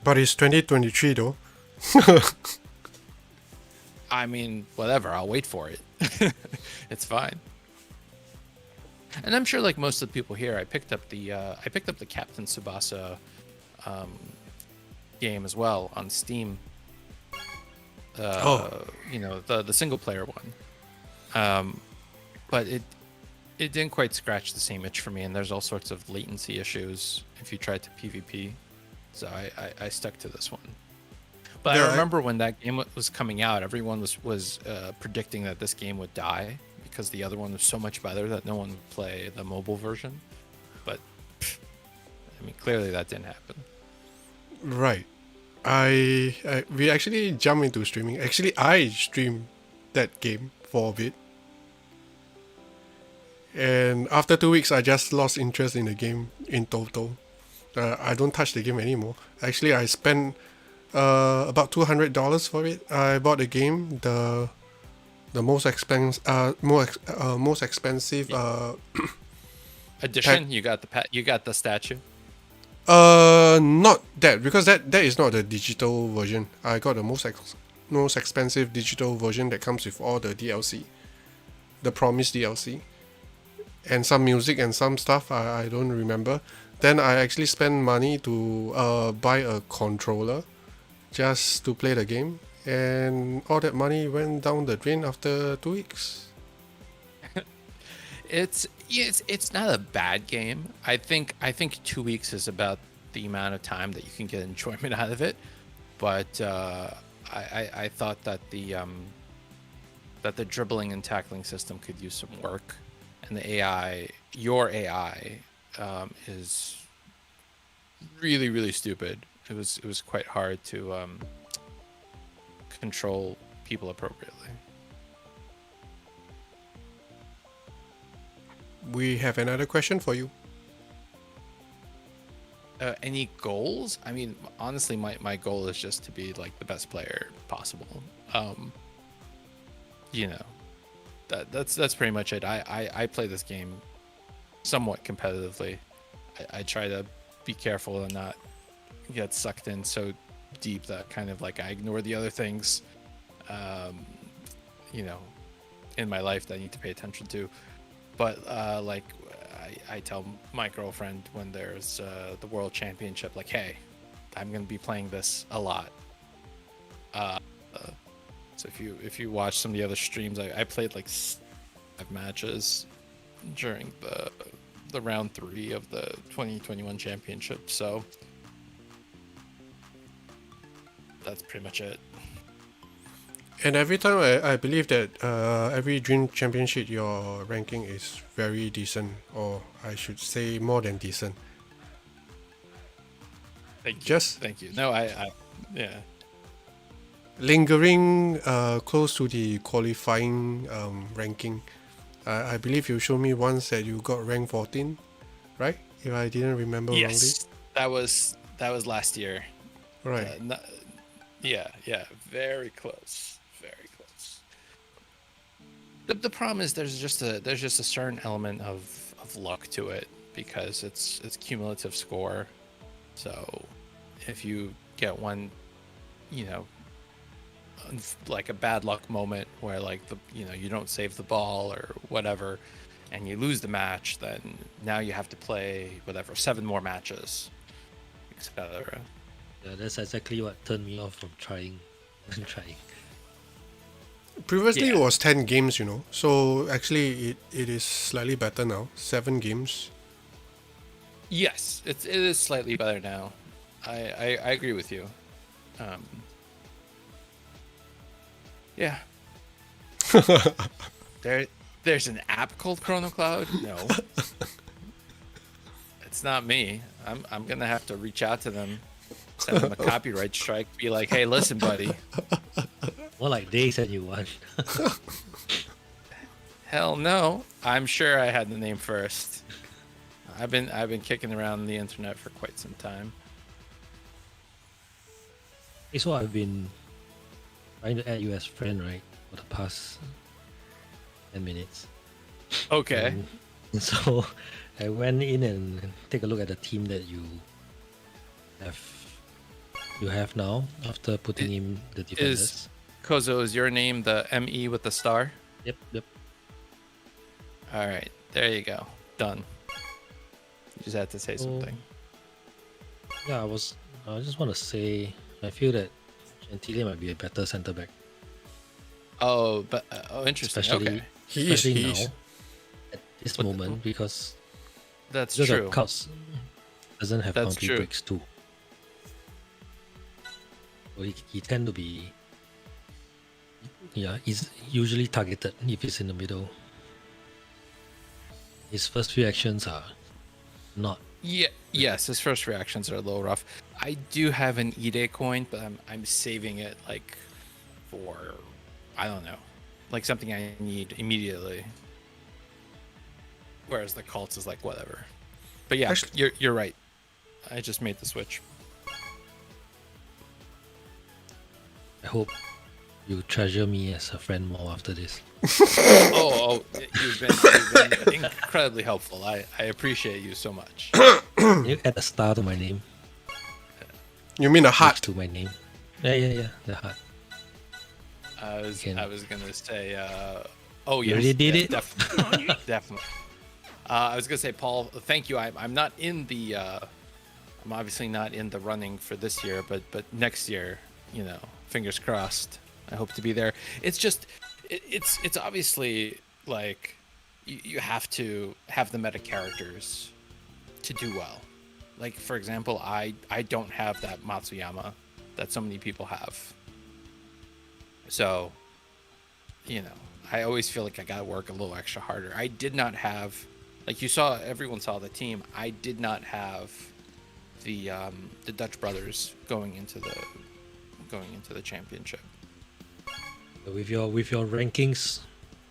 B: But it's 2023 though.
F: I mean, whatever. I'll wait for it. It's fine. And I'm sure, like most of the people here, I picked up the Captain Tsubasa game as well on Steam. You know, the single player one. But it didn't quite scratch the same itch for me, and there's all sorts of latency issues if you try to PvP. So I stuck to this one. But
B: Yeah,
F: I remember when that game was coming out, everyone was predicting that this game would die because the other one was so much better that no one would play the mobile version. But I mean, clearly that didn't happen.
B: Right. We actually jump into streaming. Actually, I streamed that game for a bit. And after 2 weeks, I just lost interest in the game in total. I don't touch the game anymore. Actually, I spent about $200 for it. I bought the game, the most expensive
F: Edition, you got the statue.
B: Not that, because that is not the digital version. I got the most expensive digital version that comes with all the DLC, the promised DLC, and some music and some stuff. I don't remember. Then I actually spent money to buy a controller, just to play the game, and all that money went down the drain after 2 weeks.
F: It's not a bad game. I think 2 weeks is about the amount of time that you can get enjoyment out of it. But I thought that the dribbling and tackling system could use some work, and your AI, is really, really stupid. It was quite hard to control people appropriately.
B: We have another question for you.
F: Any goals? I mean, honestly, my goal is just to be like the best player possible. You know, that's pretty much it. I play this game somewhat competitively. I try to be careful and not get sucked in so deep that kind of like I ignore the other things, you know, in my life that I need to pay attention to. But like I tell my girlfriend when there's the world championship, like, hey, I'm gonna be playing this a lot. So if you watch some of the other streams, I played like 5 matches during the round 3 of the 2021 championship. So that's pretty much it.
B: And every time I believe that every Dream Championship your ranking is very decent, or I should say more than decent.
F: Thank you. No, yeah.
B: Lingering close to the qualifying ranking. I believe you showed me once that you got rank 14, right? If I didn't remember wrongly.
F: Yes, that was last year.
B: Right.
F: Yeah, very close. Very close. The problem is there's just a certain element of luck to it, because it's cumulative score. So if you get one, you know, like a bad luck moment where like you don't save the ball or whatever, and you lose the match, then now you have to play whatever 7 more matches, etc.
C: Yeah, that's exactly what turned me off from trying and trying.
B: Previously
F: Yeah.
B: it was 10 games, so actually it is slightly better now. 7 games.
F: Yes, it is slightly better now. I agree with you. Yeah. There's an app called Cronocloud? No. It's not me. I'm gonna have to reach out to them, send them a copyright strike, be like, hey, listen, buddy.
C: More like days and you won.
F: Hell no. I'm sure I had the name first. I've been kicking around the internet for quite some time.
C: Hey, so I've been trying to add you as friend, right, for the past 10 minutes.
F: Okay.
C: And so I went in and take a look at the team that you have now after putting in the defenders.
F: Kozo, is your name the ME with the star?
C: Yep.
F: All right, there you go. Done. You just had to say something.
C: Yeah, I just want to say I feel that Gentile might be a better centre back,
F: Oh, but interesting.
C: especially
F: Okay,
C: especially
B: He
C: now
B: is.
C: at this
F: What the-
C: moment, because
F: that's
C: the
F: true.
C: Couch doesn't have
F: That's
C: boundary
F: true.
C: breaks too. So he tend to be, he's usually targeted if he's in the middle. His first few actions are not.
F: Yeah. Yes, his first reactions are a little rough. I do have an Ide coin, but I'm saving it like for, I don't know, like something I need immediately. Whereas the cults is like whatever. But yeah,
B: Actually-
F: you're right. I just made the switch.
C: I hope you treasure me as a friend more after this.
F: You've been incredibly helpful. I appreciate you so much.
C: Can you add a star to my name?
B: You mean a
C: Next
B: heart?
C: to my name. Yeah, the heart.
F: I was
C: Can-
F: gonna say, yes,
C: You already did it?
F: Definitely. Definitely. I was gonna say, Paul, thank you. I'm not in the. I'm obviously not in the running for this year, but next year, you know, fingers crossed. I hope to be there. It's just, it's obviously like you have to have the meta characters to do well. Like for example, I don't have that Matsuyama that so many people have. So, you know, I always feel like I gotta work a little extra harder. I did not have, like you saw, everyone saw the team. I did not have the Dutch brothers going into the championship.
C: With your rankings,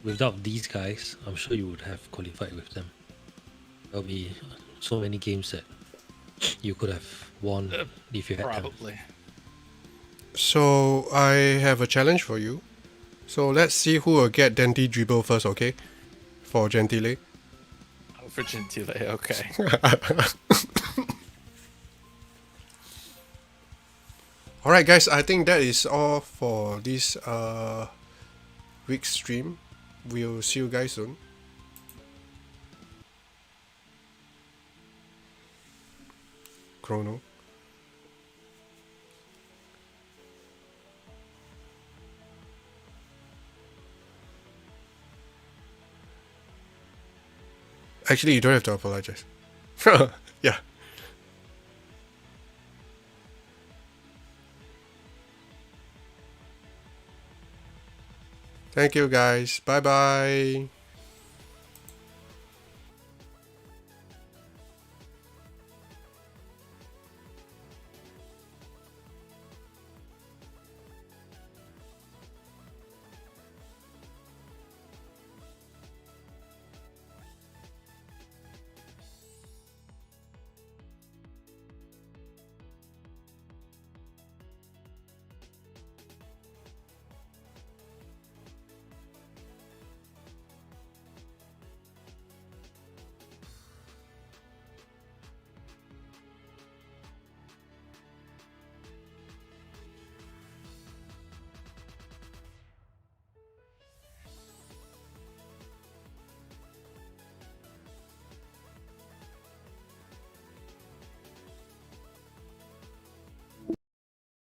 C: without these guys, I'm sure you would have qualified with them. There'll be so many games that you could have won if you had them.
F: Probably.
B: So I have a challenge for you. So let's see who will get Dante dribble first, okay? For Gentile.
F: Oh, for Gentile, okay.
B: Alright guys, I think that is all for this week's stream. We'll see you guys soon. Chrono. Actually, you don't have to apologize. Yeah. Thank you guys. Bye bye.